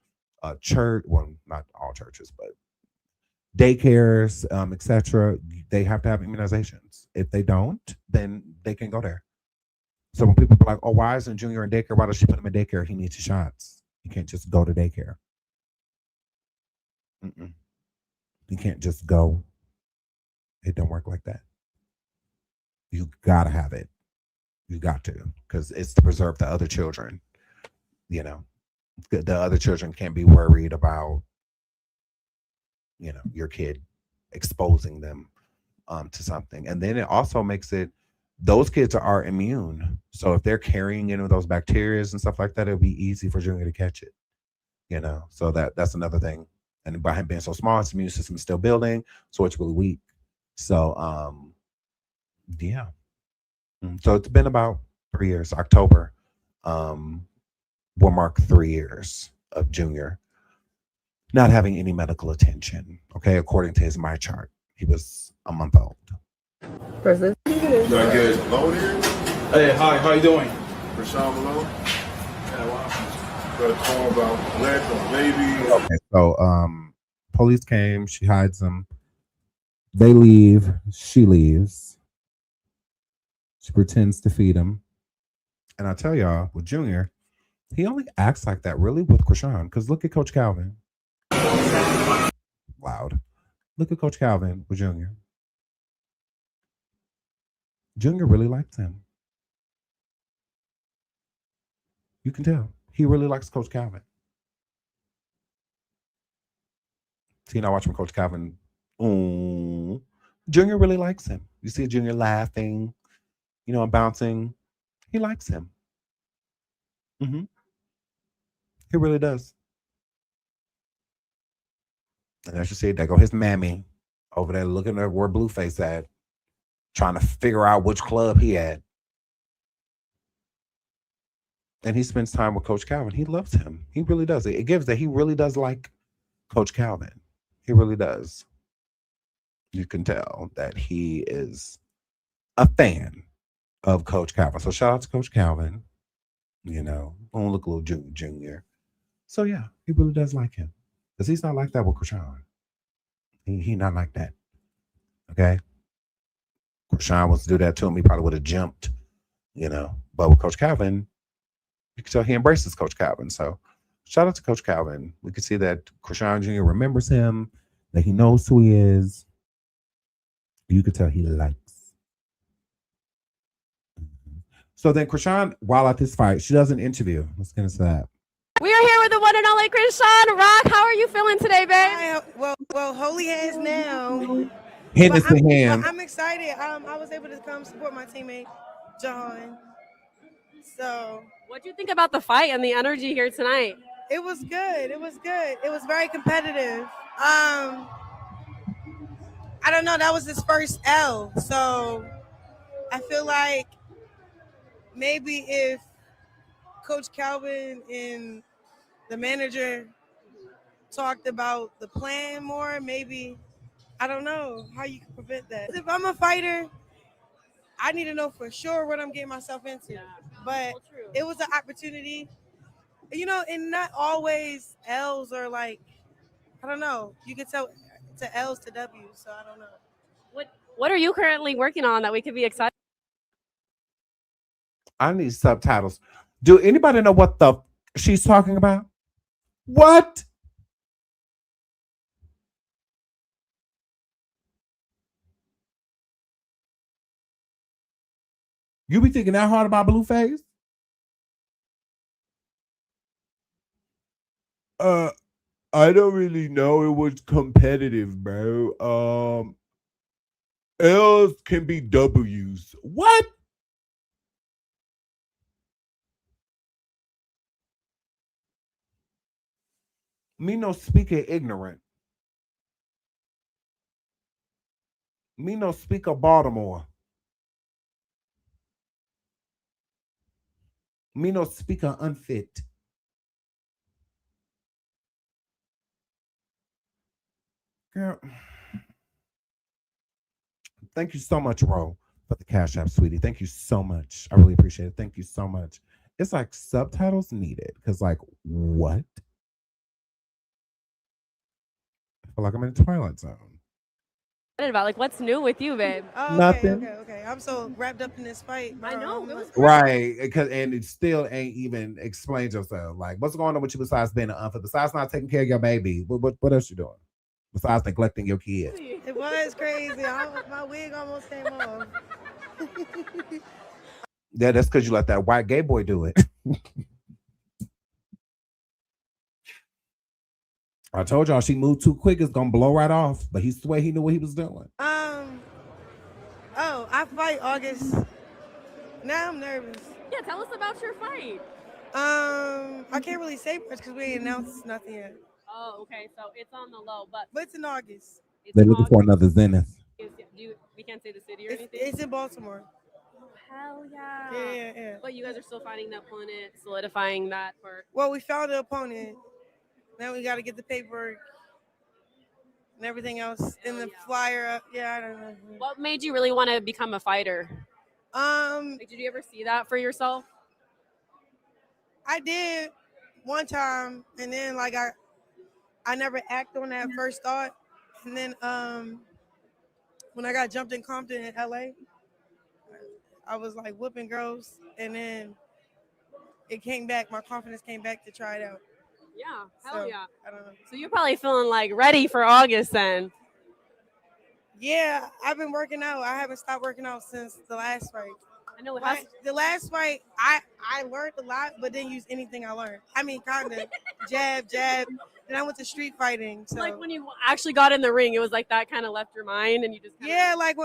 church, well, not all churches, but daycares, etc., they have to have immunizations. If they don't, then they can go there. So when people are like, oh, why isn't Junior in daycare? Why does she put him in daycare? He needs shots. You can't just go to daycare. You can't just go. It don't work like that. You gotta have it. You got to, because it's to preserve the other children. The other children can't be worried about, your kid exposing them to something. And then it also makes it, those kids are immune. So if they're carrying any of those bacteria and stuff like that, it'll be easy for Junior to catch it. So that's another thing. And by him being so small, his immune system is still building, so it's really weak. So yeah. So it's been about 3 years. October will mark 3 years of Junior not having any medical attention. Okay, according to his my chart, he was a month old. Did I get Malone here? Hey, hi, how you doing? Chrisean Malone? Got a call about black on baby. Okay, so police came, she hides him. They leave, she leaves. She pretends to feed him. And I tell y'all, with Junior, he only acts like that really with Chrisean. Because look at Coach Calvin. Loud. Look at Coach Calvin with Junior. Junior really likes him. You can tell. He really likes Coach Calvin. See, now watch when Coach Calvin, Junior really likes him. You see Junior laughing, and bouncing. He likes him. He really does. And as you see, there go his mammy over there looking at where Blueface at, trying to figure out which club he at. And he spends time with Coach Calvin. He loves him. He really does. It gives that he really does like Coach Calvin. He really does. You can tell that he is a fan of Coach Calvin. So shout out to Coach Calvin. Look a little Junior. So yeah, he really does like him. Because he's not like that with Chrisean. He not like that. Okay? Chrisean wants to do that to him, he probably would have jumped, But with Coach Calvin, you can tell he embraces Coach Calvin. So shout out to Coach Calvin. We can see that Chrisean Jr. remembers him, that he knows who he is. You could tell he likes. So then Chrisean, while at this fight, she does an interview. Let's get into that. We are here with the one and only Chrisean Rock. How are you feeling today, babe? Well, holy hands now. Hennessy hands. I'm excited. I was able to come support my teammate, John. So, what do you think about the fight and the energy here tonight? It was good. It was very competitive. I don't know. That was his first L. So, I feel like maybe if Coach Calvin and the manager talked about the plan more, maybe, I don't know how you can prevent that. If I'm a fighter, I need to know for sure what I'm getting myself into. But it was an opportunity, and not always L's are like, I don't know. You can tell to L's to W's, so I don't know. What are you currently working on that we could be excited? I need subtitles. Do anybody know what she's talking about? What? You be thinking that hard about Blueface? I don't really know. It was competitive, bro. L's can be W's. What? Me no speaker ignorant. Me no speaker Baltimore. Me no speaker unfit. Girl. Thank you so much, Ro, for the Cash App, sweetie. Thank you so much. I really appreciate it. Thank you so much. It's like subtitles needed. Because what? I feel like I'm in a Twilight Zone. About what's new with you, babe? Oh, Nothing. Okay. I'm so wrapped up in this fight. I know. It was right, and it still ain't even explained yourself. What's going on with you besides being an unfit? Besides not taking care of your baby, what else you doing? Besides neglecting your kids? It was crazy. My wig almost came off. Yeah, that's because you let that white gay boy do it. I told y'all she moved too quick. It's gonna blow right off. But he swear he knew what he was doing. I fight August. Now I'm nervous. Yeah, tell us about your fight. I can't really say much because we ain't announced nothing yet. Oh, okay. So it's on the low, but it's in August. They're looking for another Zenith. We can't say the city or anything? It's in Baltimore. Hell yeah. Yeah. But you guys are still finding the opponent, solidifying that for... Well, we found the opponent. Now we got to get the paperwork and everything else in the flyer. Yeah, I don't know. What made you really want to become a fighter? Did you ever see that for yourself? I did one time, and then I never acted on that first thought. And then when I got jumped in Compton in LA, I was like whooping girls, and then it came back. My confidence came back to try it out. Yeah, hell So, yeah. I don't know. So you're probably feeling like ready for August then. Yeah, I've been working out. I haven't stopped working out since the last fight. I know The last fight, I learned a lot, but didn't use anything I learned. I mean, kind of jab. Then I went to street fighting. So like when you actually got in the ring, it was like that kind of left your mind, and you just yeah, like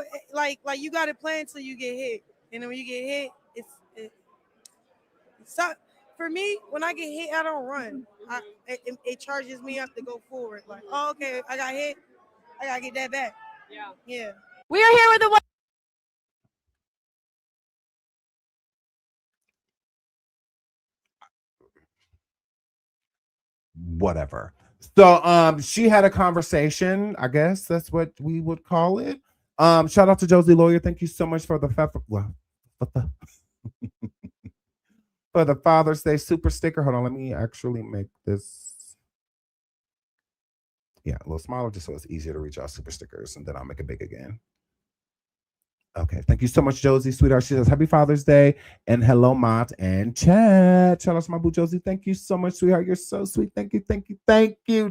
you got it planned till you get hit, and then when you get hit, so for me, when I get hit, I don't run. It charges me up to go forward. Like, oh, okay, I got hit, I gotta get that back. Yeah. We are here with the. Whatever. So she had a conversation, I guess that's what we would call it. Shout out to Josie Lawyer. Thank you so much for the for the Father's Day super sticker. Hold on, let me actually make this a little smaller just so it's easier to reach out super stickers, and then I'll make it big again. Okay, thank you so much, Josie, sweetheart. She says, Happy Father's Day, and hello, Mott and Chad. Shout out to my boo, Josie. Thank you so much, sweetheart. You're so sweet. Thank you,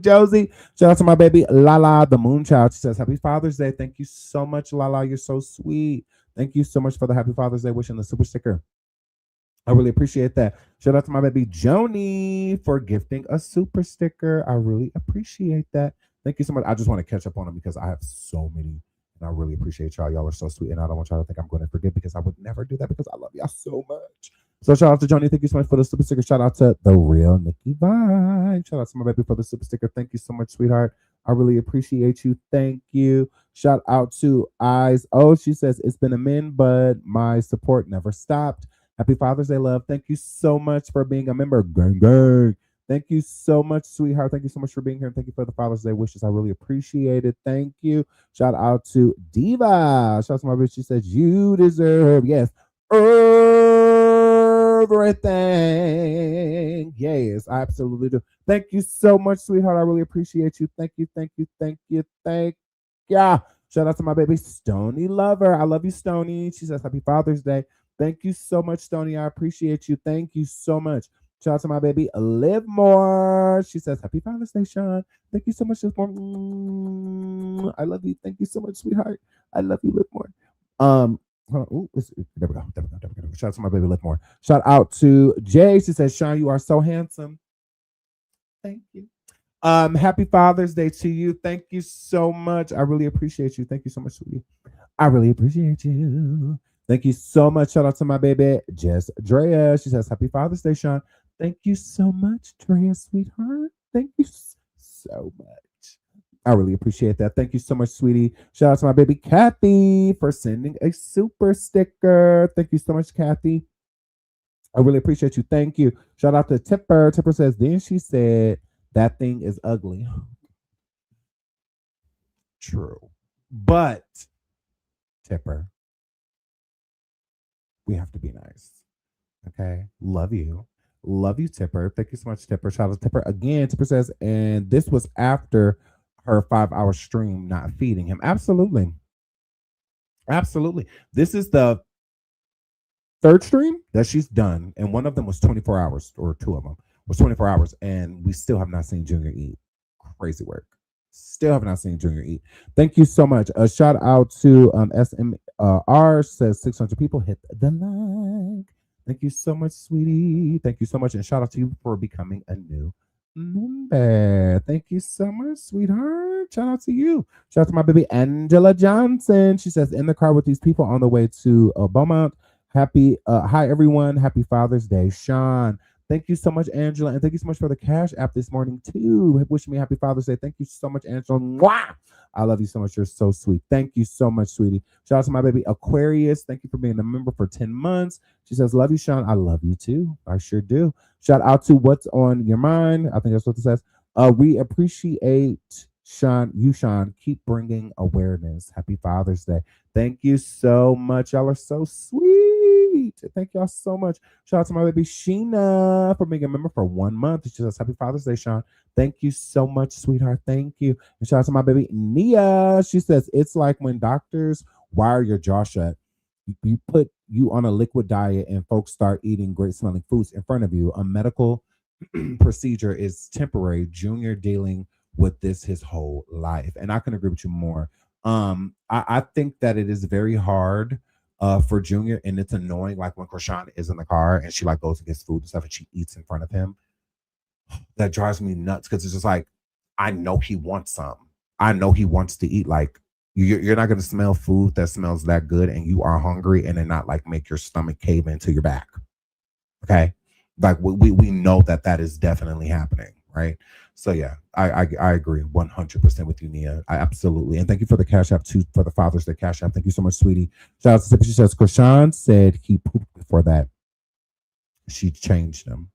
Josie. Shout out to my baby, Lala, the moon child. She says, Happy Father's Day. Thank you so much, Lala. You're so sweet. Thank you so much for the Happy Father's Day wish and the super sticker. I really appreciate that. Shout out to my baby, Joni, for gifting a super sticker. I really appreciate that. Thank you so much. I just want to catch up on them because I have so many. And I really appreciate y'all. Y'all are so sweet. And I don't want y'all to think I'm going to forget because I would never do that because I love y'all so much. So shout out to Joni. Thank you so much for the super sticker. Shout out to the real Nikki Vibe. Shout out to my baby for the super sticker. Thank you so much, sweetheart. I really appreciate you. Thank you. Shout out to Eyes. Oh, she says, it's been a minute, but my support never stopped. Happy Father's Day, love. Thank you so much for being a member. Gang, gang. Thank you so much, sweetheart. Thank you so much for being here. And thank you for the Father's Day wishes. I really appreciate it. Thank you. Shout out to Diva. Shout out to my bitch. She says, you deserve, yes, everything. Yes, I absolutely do. Thank you so much, sweetheart. I really appreciate you. Thank you. Yeah. Shout out to my baby, Stony Lover. I love you, Stony. She says, Happy Father's Day. Thank you so much, Stony. I appreciate you. Thank you so much. Shout out to my baby, Live More. She says, Happy Father's Day, Sean. Thank you so much, Live More. I love you. Thank you so much, sweetheart. I love you, Live More. Ooh, there we go. Shout out to my baby, Live More. Shout out to Jay. She says, Sean, you are so handsome. Thank you. Happy Father's Day to you. Thank you so much. I really appreciate you. Thank you so much, sweetie. I really appreciate you. Thank you so much. Shout out to my baby, Jess Drea. She says, Happy Father's Day, Sean. Thank you so much, Drea, sweetheart. Thank you so much. I really appreciate that. Thank you so much, sweetie. Shout out to my baby, Kathy, for sending a super sticker. Thank you so much, Kathy. I really appreciate you. Thank you. Shout out to Tipper. Tipper says, then she said, that thing is ugly. True. But, Tipper, we have to be nice. Okay? Love you. Love you, Tipper. Thank you so much, Tipper. Shout out to Tipper. Again, Tipper says, and this was after her 5-hour stream not feeding him. Absolutely. Absolutely. This is the third stream that she's done, and one of them was 24 hours, or two of them was 24 hours, and we still have not seen Junior eat. Crazy work. Still have not seen Junior eat. Thank you so much. A shout out to SMR says 600 people hit the like. Thank you so much, sweetie. Thank you so much. And shout out to you for becoming a new member. Thank you so much, sweetheart. Shout out to you. Shout out to my baby, Angela Johnson. She says, in the car with these people on the way to Beaumont. Hi, everyone. Happy Father's Day, Sean. Thank you so much, Angela. And thank you so much for the Cash App this morning, too. Wishing me Happy Father's Day. Thank you so much, Angela. Mwah! I love you so much. You're so sweet. Thank you so much, sweetie. Shout out to my baby, Aquarius. Thank you for being a member for 10 months. She says, love you, Sean. I love you, too. I sure do. Shout out to What's on Your Mind. I think that's what it says. We appreciate Sean. Keep bringing awareness. Happy Father's Day. Thank you so much. Y'all are so sweet. Thank y'all so much. Shout out to my baby Sheena for being a member for 1 month. She says, Happy Father's Day, Sean. Thank you so much, sweetheart. Thank you. And shout out to my baby Nia. She says, it's like when doctors wire your jaw shut. You put you on a liquid diet and folks start eating great smelling foods in front of you. A medical procedure is temporary. Junior dealing with this his whole life. And I can agree with you more. I think that it is very hard for Junior, and it's annoying, like when Chrisean is in the car and she like goes to get food and stuff and she eats in front of him. That drives me nuts because it's just like, I know he wants some. I know he wants to eat. Like, you're not going to smell food that smells that good and you are hungry and then not like make your stomach cave into your back. Okay. Like we know that is definitely happening. Right. So yeah, I agree 100% with you, Nia. I absolutely. And thank you for the Cash App too, for the Father's Day Cash App. Thank you so much, sweetie. Shout out to Tiffany. She says, Chrisean said he pooped before that. She changed him.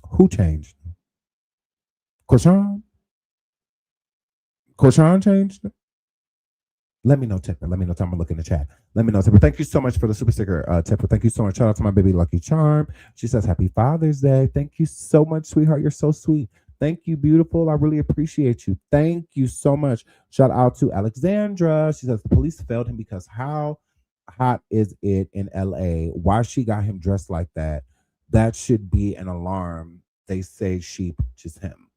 Who changed him? Chrisean? Chrisean changed him? Let me know, Tipper. Let me know. I'm gonna look in the chat. Let me know, Tipper. Thank you so much for the super sticker, Tipper. Thank you so much. Shout out to my baby Lucky Charm. She says, Happy Father's Day. Thank you so much, sweetheart. You're so sweet. Thank you, beautiful. I really appreciate you. Thank you so much. Shout out to Alexandra. She says the police failed him because how hot is it in LA? Why she got him dressed like that? That should be an alarm. They say she just him.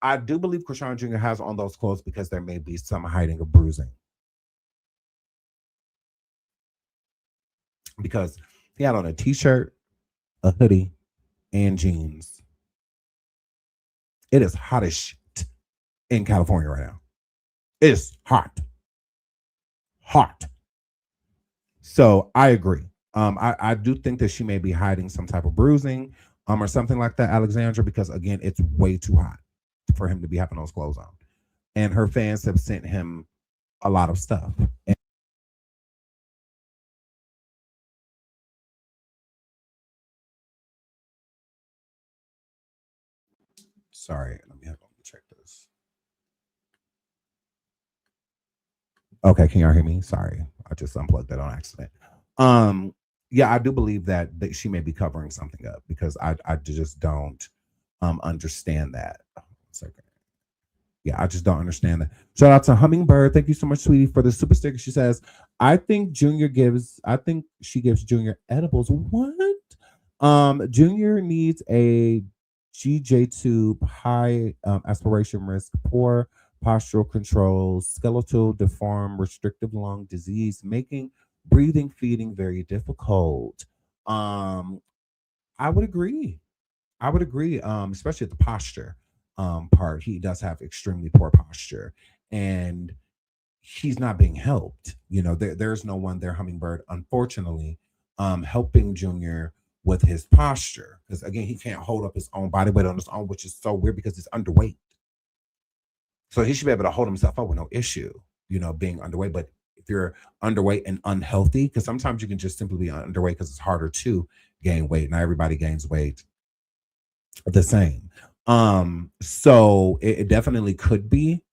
I do believe Chrisean Jr. has on those clothes because there may be some hiding or bruising. Because he had on a t-shirt, a hoodie, and jeans. It is hot as shit in California right now. It is hot. Hot. So I agree. I do think that she may be hiding some type of bruising or something like that, Alexandra, because again, it's way too hot for him to be having those clothes on. And her fans have sent him a lot of stuff. And sorry, let me check this. Okay, can y'all hear me? Sorry, I just unplugged that on accident. Yeah, I do believe that she may be covering something up because I just don't understand that. One second. Yeah, I just don't understand that. Shout out to Hummingbird. Thank you so much, sweetie, for the super sticker. She says, I think she gives Junior edibles. What? Junior needs a GJ tube, high aspiration risk, poor postural control, skeletal deformed, restrictive lung disease, making breathing, feeding very difficult. I would agree. Especially at the posture part. He does have extremely poor posture, and he's not being helped. There's no one there, Hummingbird, unfortunately, helping Junior with his posture, because again, he can't hold up his own body weight on his own, which is so weird because he's underweight. So he should be able to hold himself up with no issue, being underweight. But if you're underweight and unhealthy, because sometimes you can just simply be underweight because it's harder to gain weight. Not everybody gains weight the same. So it definitely could be,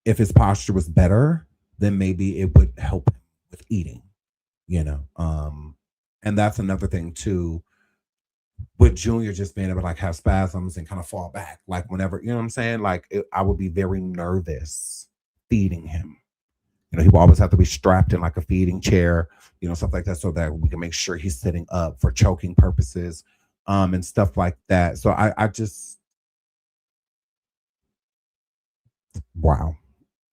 if his posture was better, then maybe it would help him with eating, and that's another thing too, with Junior just being able to like have spasms and kind of fall back, like whenever, you know what I'm saying? Like I would be very nervous feeding him. He will always have to be strapped in like a feeding chair, stuff like that, so that we can make sure he's sitting up for choking purposes, and stuff like that. So I just, wow.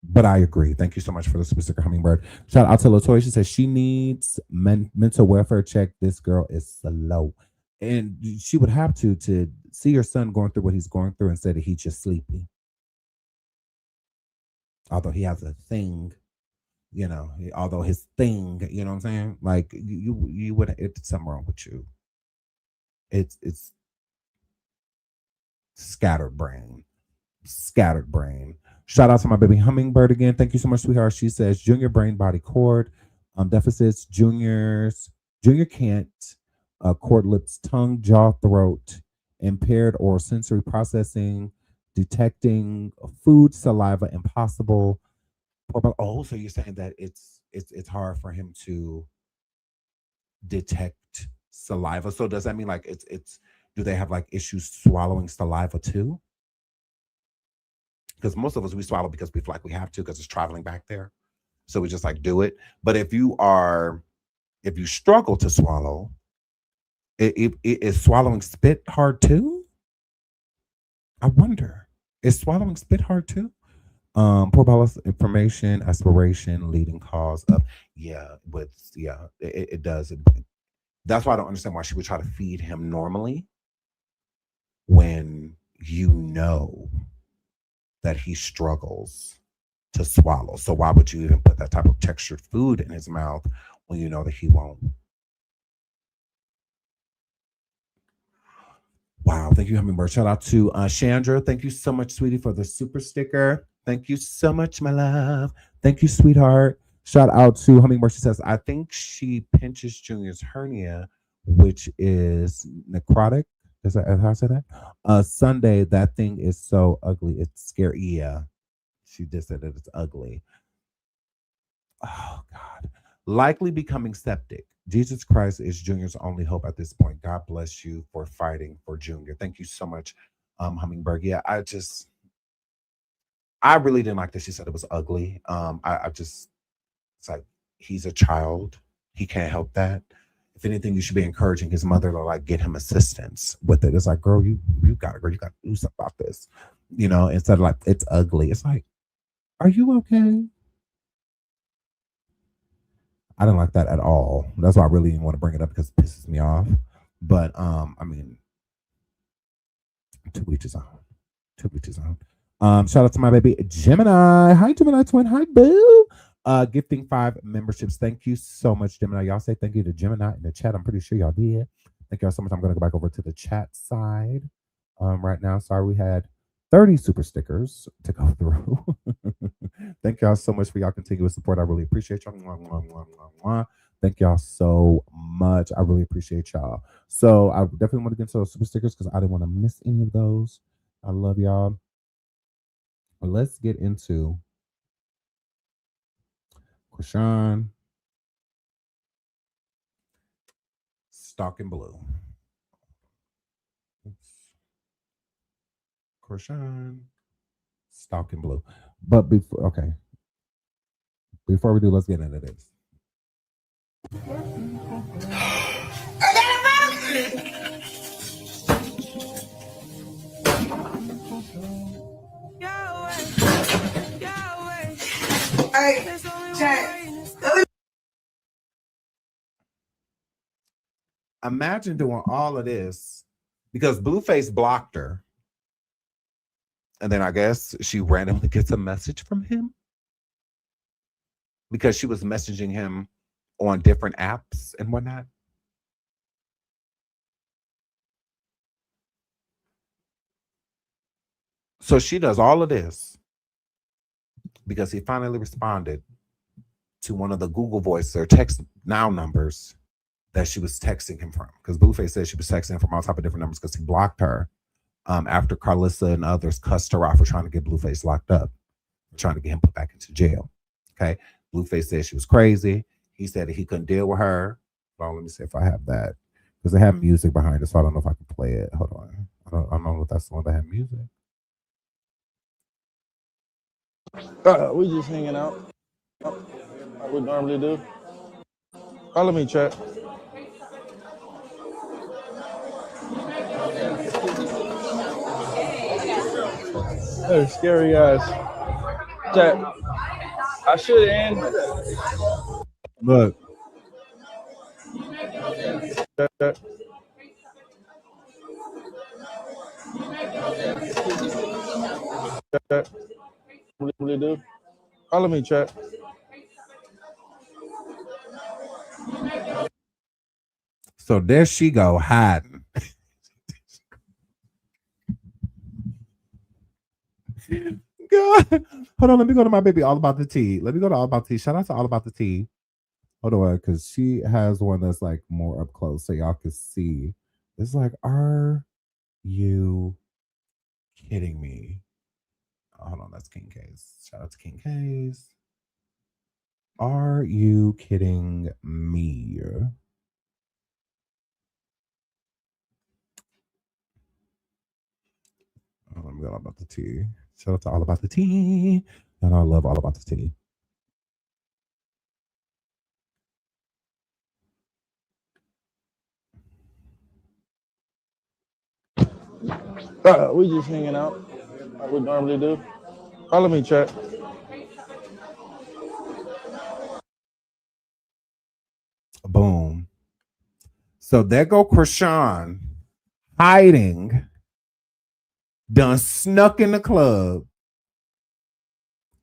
But I agree. Thank you so much for the super sticker, Hummingbird. Shout out to Latoya. She says she needs mental welfare check. This girl is slow. And she would have to see her son going through what he's going through and say that he's just sleepy. Although he has a thing, although his thing, you know what I'm saying? Like you would, it's something wrong with you. It's scattered brain. Shout out to my baby Hummingbird again. Thank you so much, sweetheart. She says Junior brain body cord deficits. Junior can't cord, lips, tongue, jaw, throat, impaired oral sensory processing, detecting food, saliva, impossible. Oh, so you're saying that it's hard for him to detect saliva. So does that mean like it's do they have like issues swallowing saliva too? Because most of us, we swallow because we feel like we have to, because it's traveling back there. So we just like do it. But if you struggle to swallow, is swallowing spit hard too? I wonder. Is swallowing spit hard too? Poor bowel information, aspiration, leading cause of it does. That's why I don't understand why she would try to feed him normally when you know that he struggles to swallow. So why would you even put that type of textured food in his mouth when you know that he won't? Wow, thank you, Hummingbird. Shout out to Chandra. Thank you so much, sweetie, for the super sticker. Thank you so much, my love. Thank you, sweetheart. Shout out to Hummingbird. She says, I think she pinches Junior's hernia, which is necrotic. Is that how I say that? Sunday, that thing is so ugly. It's scary. Yeah. She just said that it's ugly. Oh, God. Likely becoming septic. Jesus Christ is Junior's only hope at this point. God bless you for fighting for Junior. Thank you so much, Hummingbird. Yeah, I really didn't like that she said it was ugly. It's like, he's a child. He can't help that. If anything, you should be encouraging his mother to like get him assistance with it. It's like, girl, you got it, girl. You got to do something about this. Instead of like, it's ugly. It's like, are you okay? I didn't like that at all. That's why I really didn't want to bring it up, because it pisses me off. But I mean, to each his own. To each his own. Shout out to my baby Gemini. Hi, Gemini twin. Hi, boo. Gifting 5 memberships. Thank you so much, Gemini. Y'all say thank you to Gemini in the chat. I'm pretty sure y'all did. Thank y'all so much. I'm going to go back over to the chat side right now. Sorry, we had 30 super stickers to go through. Thank y'all so much for y'all continuous support. I really appreciate y'all. Mwah, mwah, mwah, mwah, mwah. Thank y'all so much. I really appreciate y'all. So I definitely want to get into those super stickers because I didn't want to miss any of those. I love y'all. But let's get into Chrisean, Stalking Blue. Chrisean, Stalking Blue. But before we do, let's get into this. Imagine doing all of this because Blueface blocked her. And then I guess she randomly gets a message from him because she was messaging him on different apps and whatnot. So she does all of this because he finally responded to one of the Google Voice or text now numbers that she was texting him from. Because Blueface said she was texting him from all type of different numbers because he blocked her after Carlissa and others cussed her out for trying to get Blueface locked up, trying to get him put back into jail. Okay. Blueface said she was crazy. He said that he couldn't deal with her. Well, let me see if I have that. Because they have music behind it, so I don't know if I can play it. Hold on. I don't know if that's the one that had music. We just hanging out like we normally do. Follow me, chat. Hey, scary guys. Chat. I should end. Look. Chat. Chat. Really do. Follow me, chat. So there she go, hiding. God. Hold on, let me go to my baby All About the Tea. Let me go to All About the Tea. Shout out to All About the Tea. Hold on, because she has one that's like more up close so y'all can see. It's like, are you kidding me? Oh, hold on, that's King K's. Shout out to King K's. Are you kidding me? Oh, let me go All About the Tea. Shout out to All About the Tea. And I love All About the Tea. We just hanging out like we normally do. Follow me, chat. Boom. So there go Chrisean hiding, done snuck in the club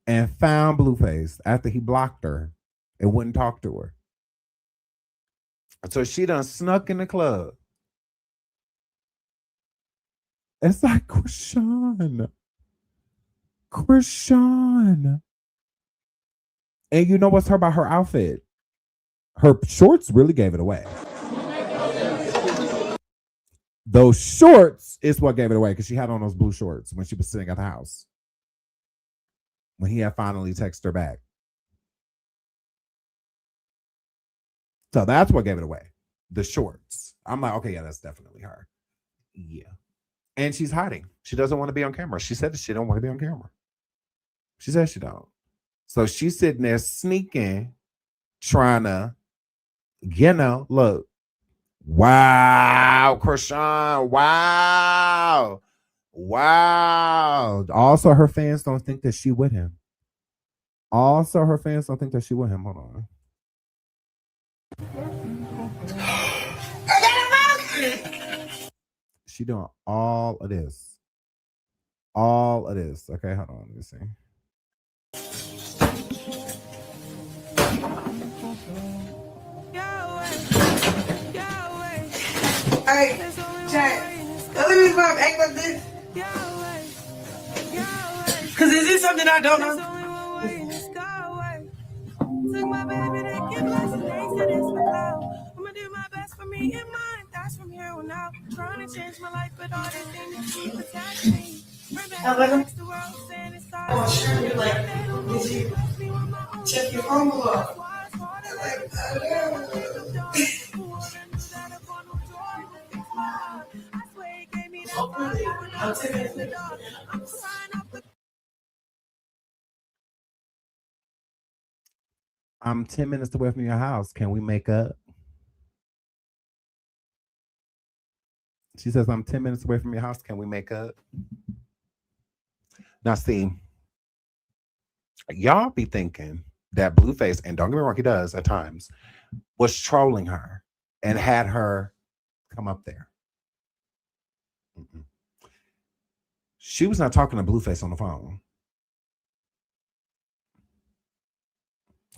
and found Blueface after he blocked her and wouldn't talk to her. So she done snuck in the club. It's like Chrisean. And you know what's her about her outfit? Her shorts really gave it away. Those shorts is what gave it away because she had on those blue shorts when she was sitting at the house. When he had finally texted her back. So that's what gave it away. The shorts. I'm like, okay, yeah, that's definitely her. Yeah. And she's hiding. She doesn't want to be on camera. She said that she don't want to be on camera. She said she don't. So she's sitting there sneaking, trying to, look. Wow, Chrisean. Wow. Also, her fans don't think that she with him. Hold on. She doing all of this. Okay, hold on. Let me see. Hey, chat. The only reason why I'm acting like this, because is this something I don't know? Took my baby to get blessed and they said it's for cloud. I'ma do my best for me and mine. That's from here on out. Trying to change my life, but all these things keep attaching me. The world saying it's all. Oh, sure. You're like, did you check your phone book? I'm 10 minutes away from your house. Can we make up? She says, I'm 10 minutes away from your house. Can we make up? Now, see, y'all be thinking that Blueface, and don't get me wrong, he does at times, was trolling her and had her come up there. She was not talking to Blueface on the phone.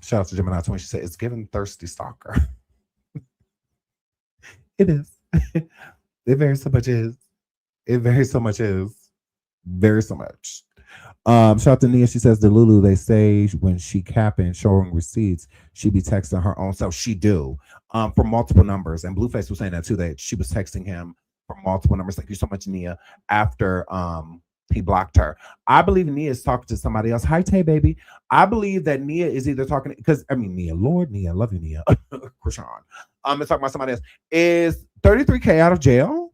Shout out to Gemini Twin. She said, it's giving thirsty stalker. It is. It very so much is. Very so much. Shout out to Nia. She says, the Lulu, they say when she capping, showing receipts, she be texting her own self. She do. For multiple numbers. And Blueface was saying that too, that she was texting him for multiple numbers. Thank you so much, Nia. After he blocked her. I believe Nia is talking to somebody else. Hi, Tay, baby. I believe that Nia is either talking, because Nia, Lord, Nia, love you, Nia. Chrisean. It's talking about somebody else. Is 33K out of jail?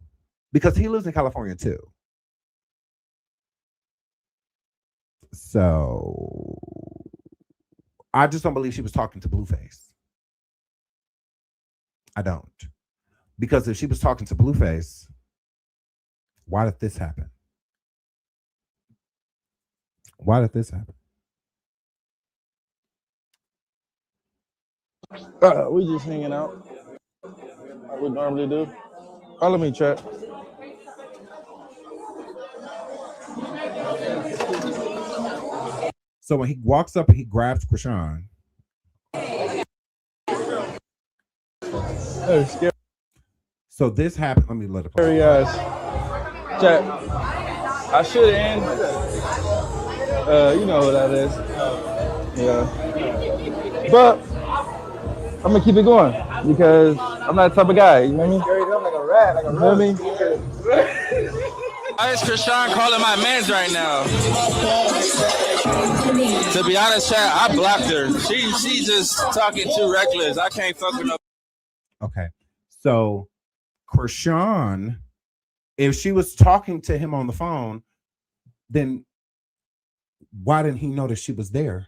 Because he lives in California too. So I just don't believe she was talking to Blueface. I don't. Because if she was talking to Blueface, why did this happen? We just hanging out like we normally do. Follow me, chat. So when he walks up and he grabs Chrisean. So this happened. Let me let it play. Chat. I should end. You know what that is. Yeah. But I'm gonna keep it going because I'm that type of guy. You know what I mean? I'm like a rat, like a rat. You know what I mean? Why is Chrisean calling my mans right now? To be honest, chat, I blocked her. She just talking too reckless. I can't fuck with no. Okay. So Chrisean, if she was talking to him on the phone, then why didn't he notice she was there?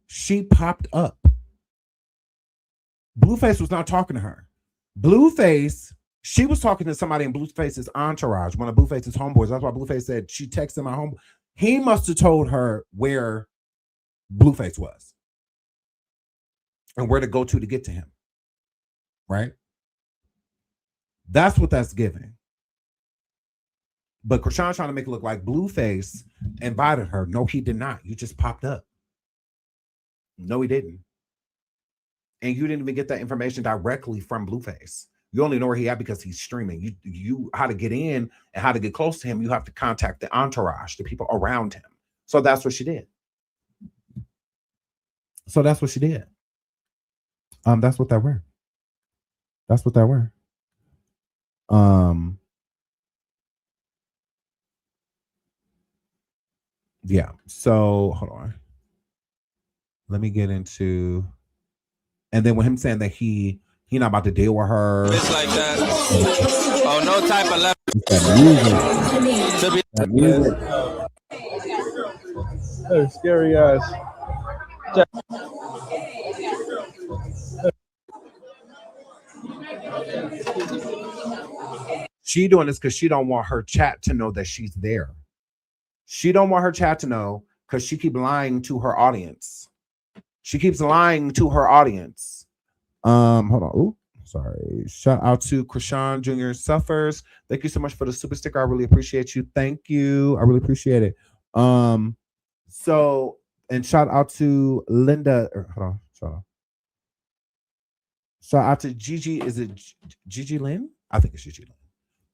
She popped up. Blueface was not talking to her. Blueface, she was talking to somebody in Blueface's entourage, one of Blueface's homeboys. That's why Blueface said she texted my homeboy. He must have told her where Blueface was and where to go to get to him. Right? That's what that's giving. But Chrisean trying to make it look like Blueface invited her. No, he did not. You just popped up. No, he didn't. And you didn't even get that information directly from Blueface. You only know where he at because he's streaming. You how to get in and how to get close to him, you have to contact the entourage, the people around him. So that's what she did. That's what that were. That's what that were. Yeah. So hold on. Let me get into, and then with him saying that he not about to deal with her. It's like that. Oh, no type of level. That music. Hey, scary ass. She doing this because she don't want her chat to know that she's there. She don't want her chat to know because she keep lying to her audience. She keeps lying to her audience. Hold on. Ooh, sorry. Shout out to Chrisean Jr. Suffers. Thank you so much for the super sticker. I really appreciate you. Thank you. I really appreciate it. So, and shout out to Linda. Hold on. Shout out to Gigi. Is it Gigi Lynn? I think it's Gigi Lynn.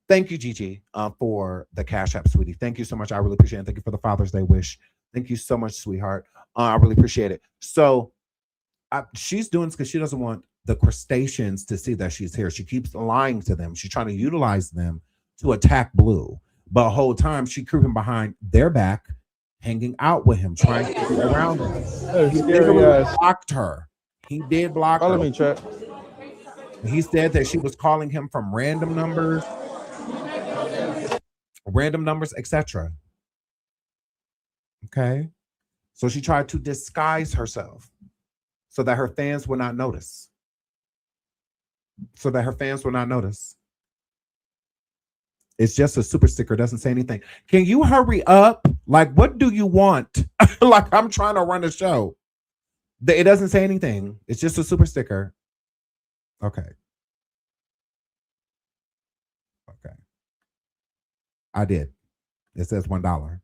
Thank you, Gigi, for the Cash App, sweetie. Thank you so much. I really appreciate it. Thank you for the Father's Day wish. Thank you so much, sweetheart. I really appreciate it. So she's doing this because she doesn't want the crustaceans to see that she's here. She keeps lying to them. She's trying to utilize them to attack Blue. But the whole time she creeping behind their back, hanging out with him, trying to get around him. He literally blocked her. He did block her. Follow me, chat. He said that she was calling him from random numbers, etc. Okay. So she tried to disguise herself so that her fans would not notice. It's just a super sticker. Doesn't say anything. Can you hurry up? Like, what do you want? Like, I'm trying to run a show. It doesn't say anything. It's just a super sticker. Okay. I did. It says $1.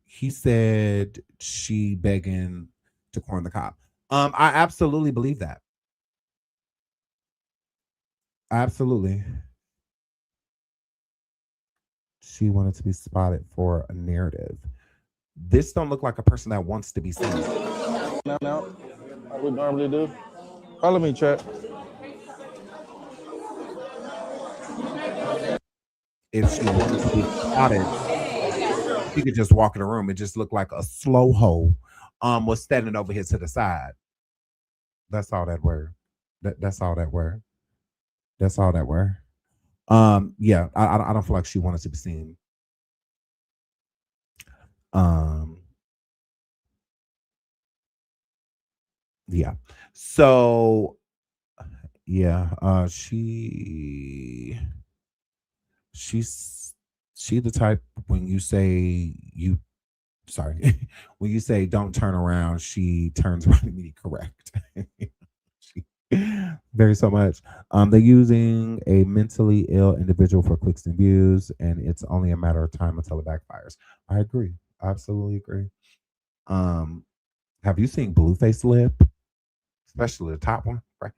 He said she begging to corner the cop. I absolutely believe that. Absolutely. She wanted to be spotted for a narrative. This don't look like a person that wants to be seen. Now, like we normally do. Follow me, chat. If she wanted to be spotted, she could just walk in the room. It just looked like a slow hoe was standing over here to the side. That's all that were. That's all that were. Yeah, I don't feel like she wanted to be seen. Yeah. So yeah, she's the type when you say when you say don't turn around, she turns around and be correct. Very so much. They're using a mentally ill individual for clicks and views, and it's only a matter of time until it backfires. I agree. I absolutely agree. Have you seen Blueface lip? Especially the top one, right?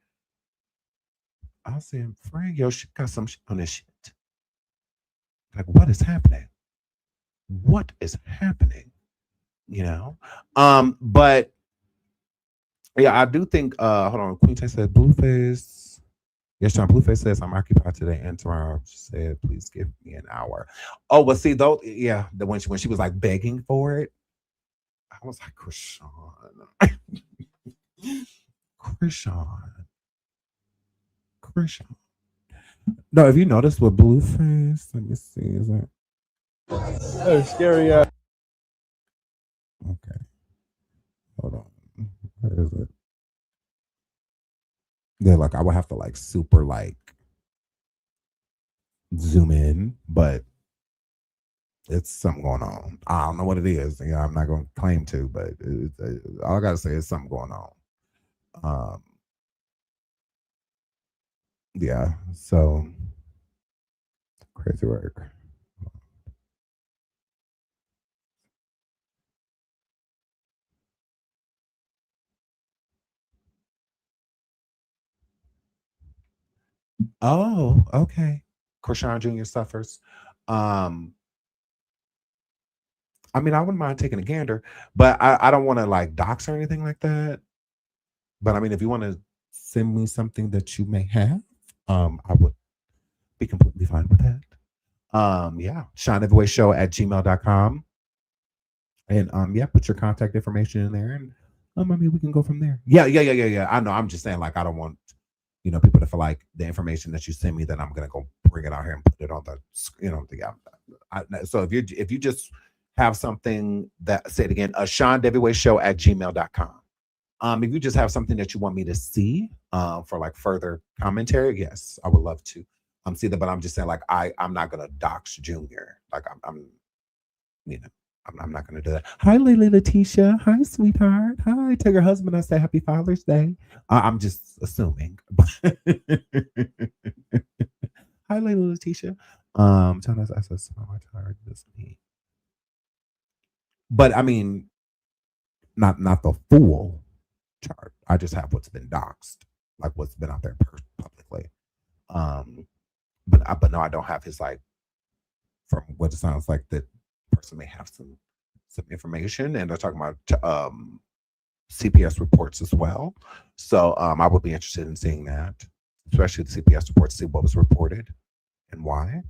I was saying, Frank, yo, she got some shit on this shit. Like, what is happening? What is happening? You know? But yeah, I do think hold on, Queen Tay said Blueface. Yes, John, Blueface says I'm occupied today and tomorrow. She said, please give me an hour. Oh, well, see, though, yeah, when she was like begging for it, I was like, Chrisean. Chrisean. No, if you noticed with Blueface, let me see, is that That's scary. Okay. Hold on. Where is it? Yeah, like I would have to like super like zoom in, but it's something going on. I don't know what it is. You know, I'm not going to claim to, but all I got to say is something going on. Yeah, so crazy work. Oh, okay. Chrisean Jr. suffers. I mean, I wouldn't mind taking a gander, but I don't want to like dox or anything like that. But I mean, if you want to send me something that you may have, I would be completely fine with that. Yeah, shineeverywayshow@gmail.com. And yeah, put your contact information in there, and I mean, we can go from there. Yeah. I know. I'm just saying, like, I don't want people to feel like the information that you send me, that I'm gonna go bring it out here and put it on the, so if you just have something that, say it again, shineeverywayshow@gmail.com. If you just have something that you want me to see for like further commentary, yes, I would love to see that. But I'm just saying, like, I'm not gonna dox Junior. Like I'm not gonna do that. Hi, Lily Letitia. Hi, sweetheart. Hi, tell your husband I say Happy Father's Day. I'm just assuming. Hi, Lily Letitia. Tell us I said my tired this me. But I mean, not the full chart. I just have what's been doxed, like what's been out there publicly. But no, I don't have his, like, from what it sounds like, that person may have some information, and they're talking about CPS reports as well. So I would be interested in seeing that, especially the CPS reports, see what was reported and why.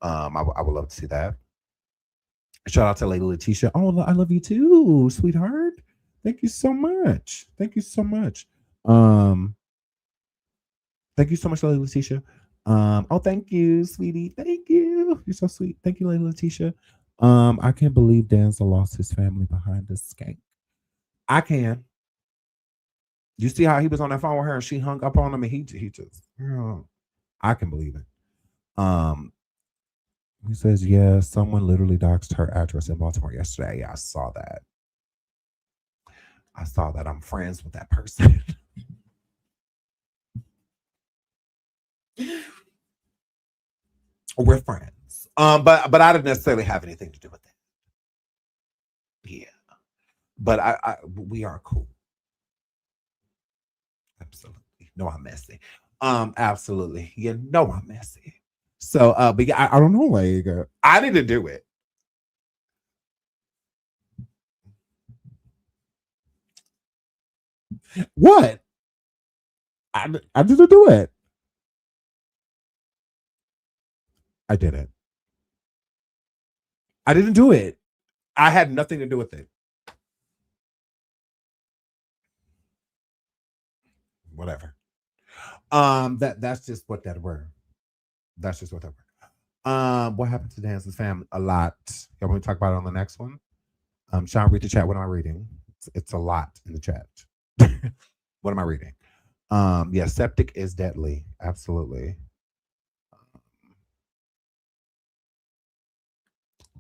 I would love to see that. Shout out to Lady Letitia. Oh, I love you too, sweetheart. Thank you so much. Thank you so much. Thank you so much, Lady Letitia. Oh, thank you, sweetie. Thank you. You're so sweet. Thank you, Lady Letitia. I can't believe Danza lost his family behind this skank. I can. You see how he was on that phone with her and she hung up on him, and he just, I can believe it. He says, yeah, someone literally doxed her address in Baltimore yesterday. Yeah, I saw that. I'm friends with that person. We're friends. But I didn't necessarily have anything to do with that. Yeah. But we are cool. Absolutely. No, I'm messy. Absolutely. You know I'm messy. So but yeah, I don't know, like, I didn't do it. What? I didn't do it. I didn't. I didn't do it. I had nothing to do with it. Whatever. That's just what that were. That's just what that were. What happened to Dance's family? A lot. Y'all want to talk about it on the next one? Sean, read the chat. What am I reading? It's a lot in the chat. What am I reading? Yeah, septic is deadly. Absolutely.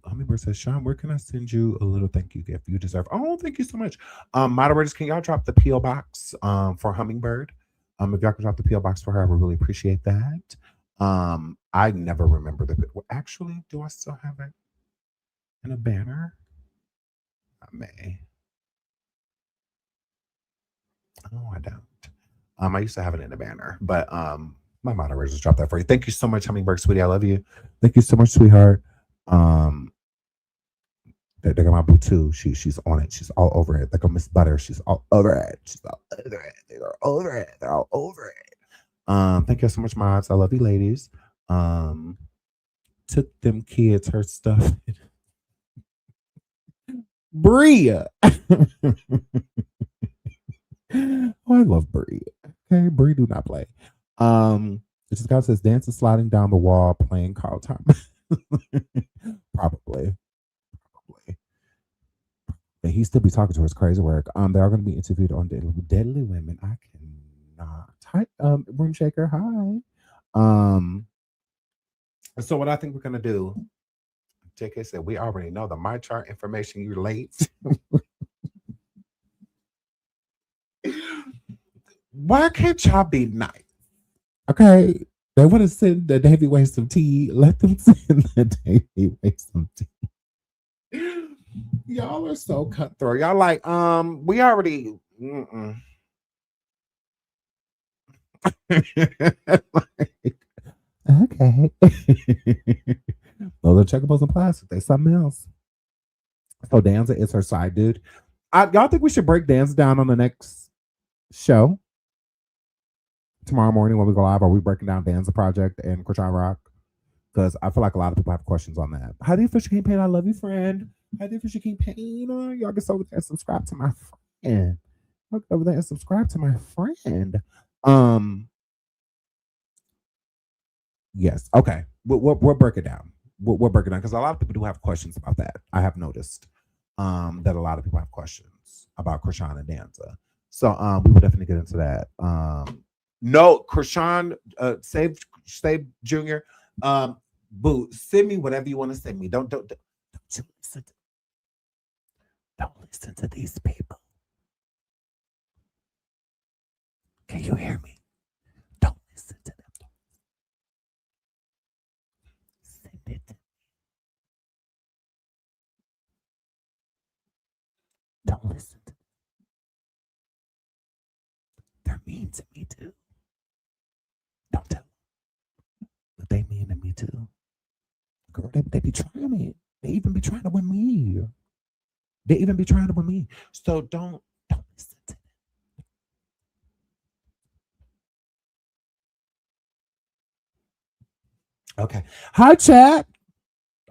Hummingbird says, Sean, where can I send you a little thank you gift you deserve? Oh, thank you so much. Moderators, can y'all drop the P.O. box for Hummingbird? If y'all can drop the P.O. box for her, I would really appreciate that. I never remember actually, do I still have it in a banner? I may. Oh, I don't. I used to have it in a banner, but my moderators dropped that for you. Thank you so much, Hummingbird, sweetie. I love you. Thank you so much, sweetheart. They got my boo too. She's on it. She's all over it. Like a Miss Butter. She's all over it. She's all over it. They're over it. They're all over it. Thank you so much, mods. I love you, ladies. Took them kids her stuff. Bria. Oh, I love Brie. Okay, Brie do not play. This guy says, Dance is sliding down the wall playing Carl Thomas. And he still be talking to his crazy work. They are going to be interviewed on Deadly Women. I cannot. Hi, Room Shaker. Hi. So what I think we're going to do, JK said, we already know the my chart information. You late. Why can't y'all be nice? Okay. They want to send the heavyweight some tea. Let them send the heavyweight some tea. Y'all are so cutthroat. Y'all like, we already. Like, okay. Those are checkables and plastic. They something else. So Danza is her side dude. Y'all think we should break Danza down on the next show? Tomorrow morning when we go live, are we breaking down Danza Project and Chrisean Rock? Because I feel like a lot of people have questions on that. How do you fish your campaign? I love you, friend. How do you fish your campaign? Y'all get over there and subscribe to my friend. Look over there and subscribe to my friend. Yes. Okay. We'll break it down. We'll break it down because a lot of people do have questions about that. I have noticed that a lot of people have questions about Chrisean and Danza. So we will definitely get into that. No, Chrisean, Save Junior. Boo, send me whatever you want to send me. Don't listen to these people. Can you hear me? Don't listen to them. Send it to me. Don't listen to them. They're mean to me too. Don't tell them. But they mean to me too. Girl, they be trying it. They even be trying to win me. They even be trying to win me. So don't listen to them. Okay. Hi, chat.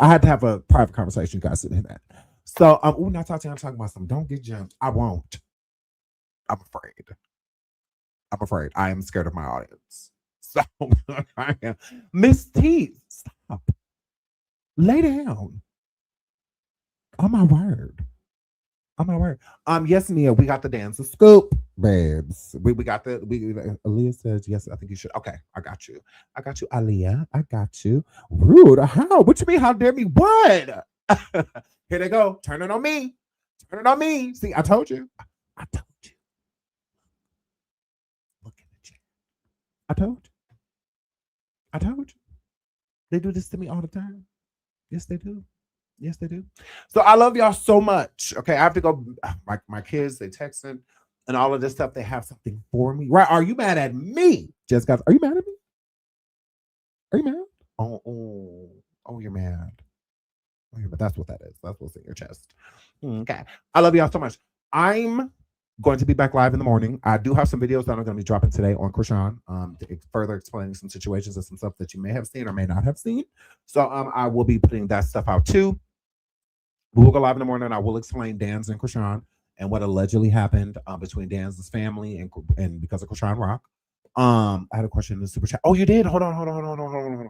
I had to have a private conversation. You guys sitting in that. So, now I'm talking about something. Don't get jumped. I won't. I'm afraid. I am scared of my audience. So, I am. Miss T, stop. Lay down. Oh my word. Yes, Nia, we got the Danza scoop, babes. We got the Aaliyah says yes, I think you should. Okay, I got you, Aaliyah. I got you. Rude. How? What you mean? How dare me? What? Here they go. Turn it on me. See, I told you. Look in the chat. I told you. They do this to me all the time. Yes, they do. So I love y'all so much. Okay, I have to go. My kids, they texting and all of this stuff. They have something for me. Right? Are you mad at me? Just guys, are you mad at me? Are you mad? Oh, you're mad. But that's what that is. That's what's in your chest. Okay. I love y'all so much. I'm going to be back live in the morning. I do have some videos that I'm going to be dropping today on Chrisean, further explaining some situations and some stuff that you may have seen or may not have seen. So I will be putting that stuff out too. We will go live in the morning and I will explain Danza and Chrisean and what allegedly happened between Danza's family and because of Chrisean Rock. I had a question in the super chat. Oh, you did? Hold on.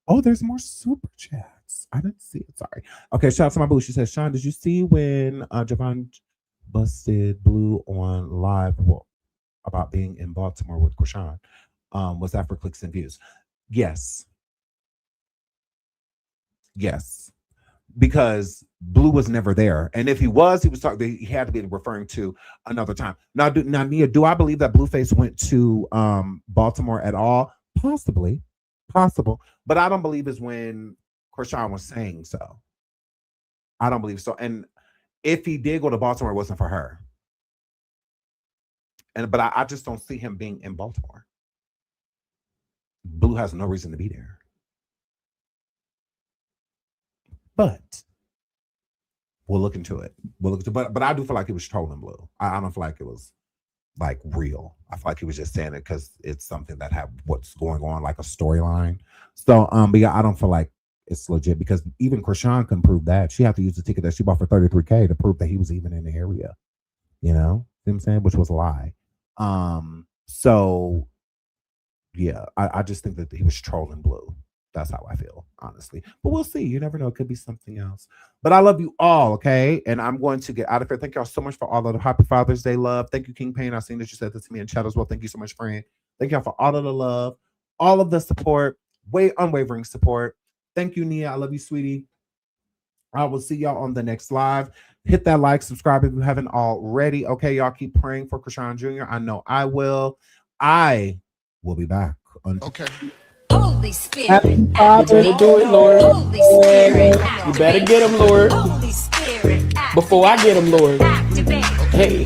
Oh, there's more super chats. I didn't see it. Sorry. Okay, shout out to my boo. She says, Sean, did you see when Javon busted Blue on live about being in Baltimore with Chrisean? Was that for clicks and views? Yes. Because Blue was never there. And if he was talking, he had to be referring to another time. Now, Nia, do I believe that Blueface went to Baltimore at all? Possible. But I don't believe it's when Chrisean was saying so. I don't believe so. And if he did go to Baltimore, it wasn't for her. But I just don't see him being in Baltimore. Blue has no reason to be there. But we'll look into it. But I do feel like he was trolling Blue. I don't feel like it was like real. I feel like he was just saying it because it's something that had what's going on, like a storyline. So, but yeah, I don't feel like it's legit because even Chrisean can prove that. She had to use the ticket that she bought for $33K to prove that he was even in the area. You know what I'm saying? Which was a lie. So yeah, I just think that he was trolling Blue. That's how I feel, honestly. But we'll see. You never know. It could be something else. But I love you all, okay? And I'm going to get out of here. Thank y'all so much for all of the Happy Father's Day love. Thank you, King Payne. I've seen that you said this to me in chat as well. Thank you so much, friend. Thank y'all for all of the love, all of the support, unwavering support. Thank you, Nia. I love you, sweetie. I will see y'all on the next live. Hit that like, subscribe if you haven't already. Okay, y'all keep praying for Chrisean Jr. I know I will. I will be back. Okay. Holy Spirit. You better do it, Lord. Holy Spirit. You better get him, Lord. Holy Spirit. Before I get him, Lord. Activate. Hey.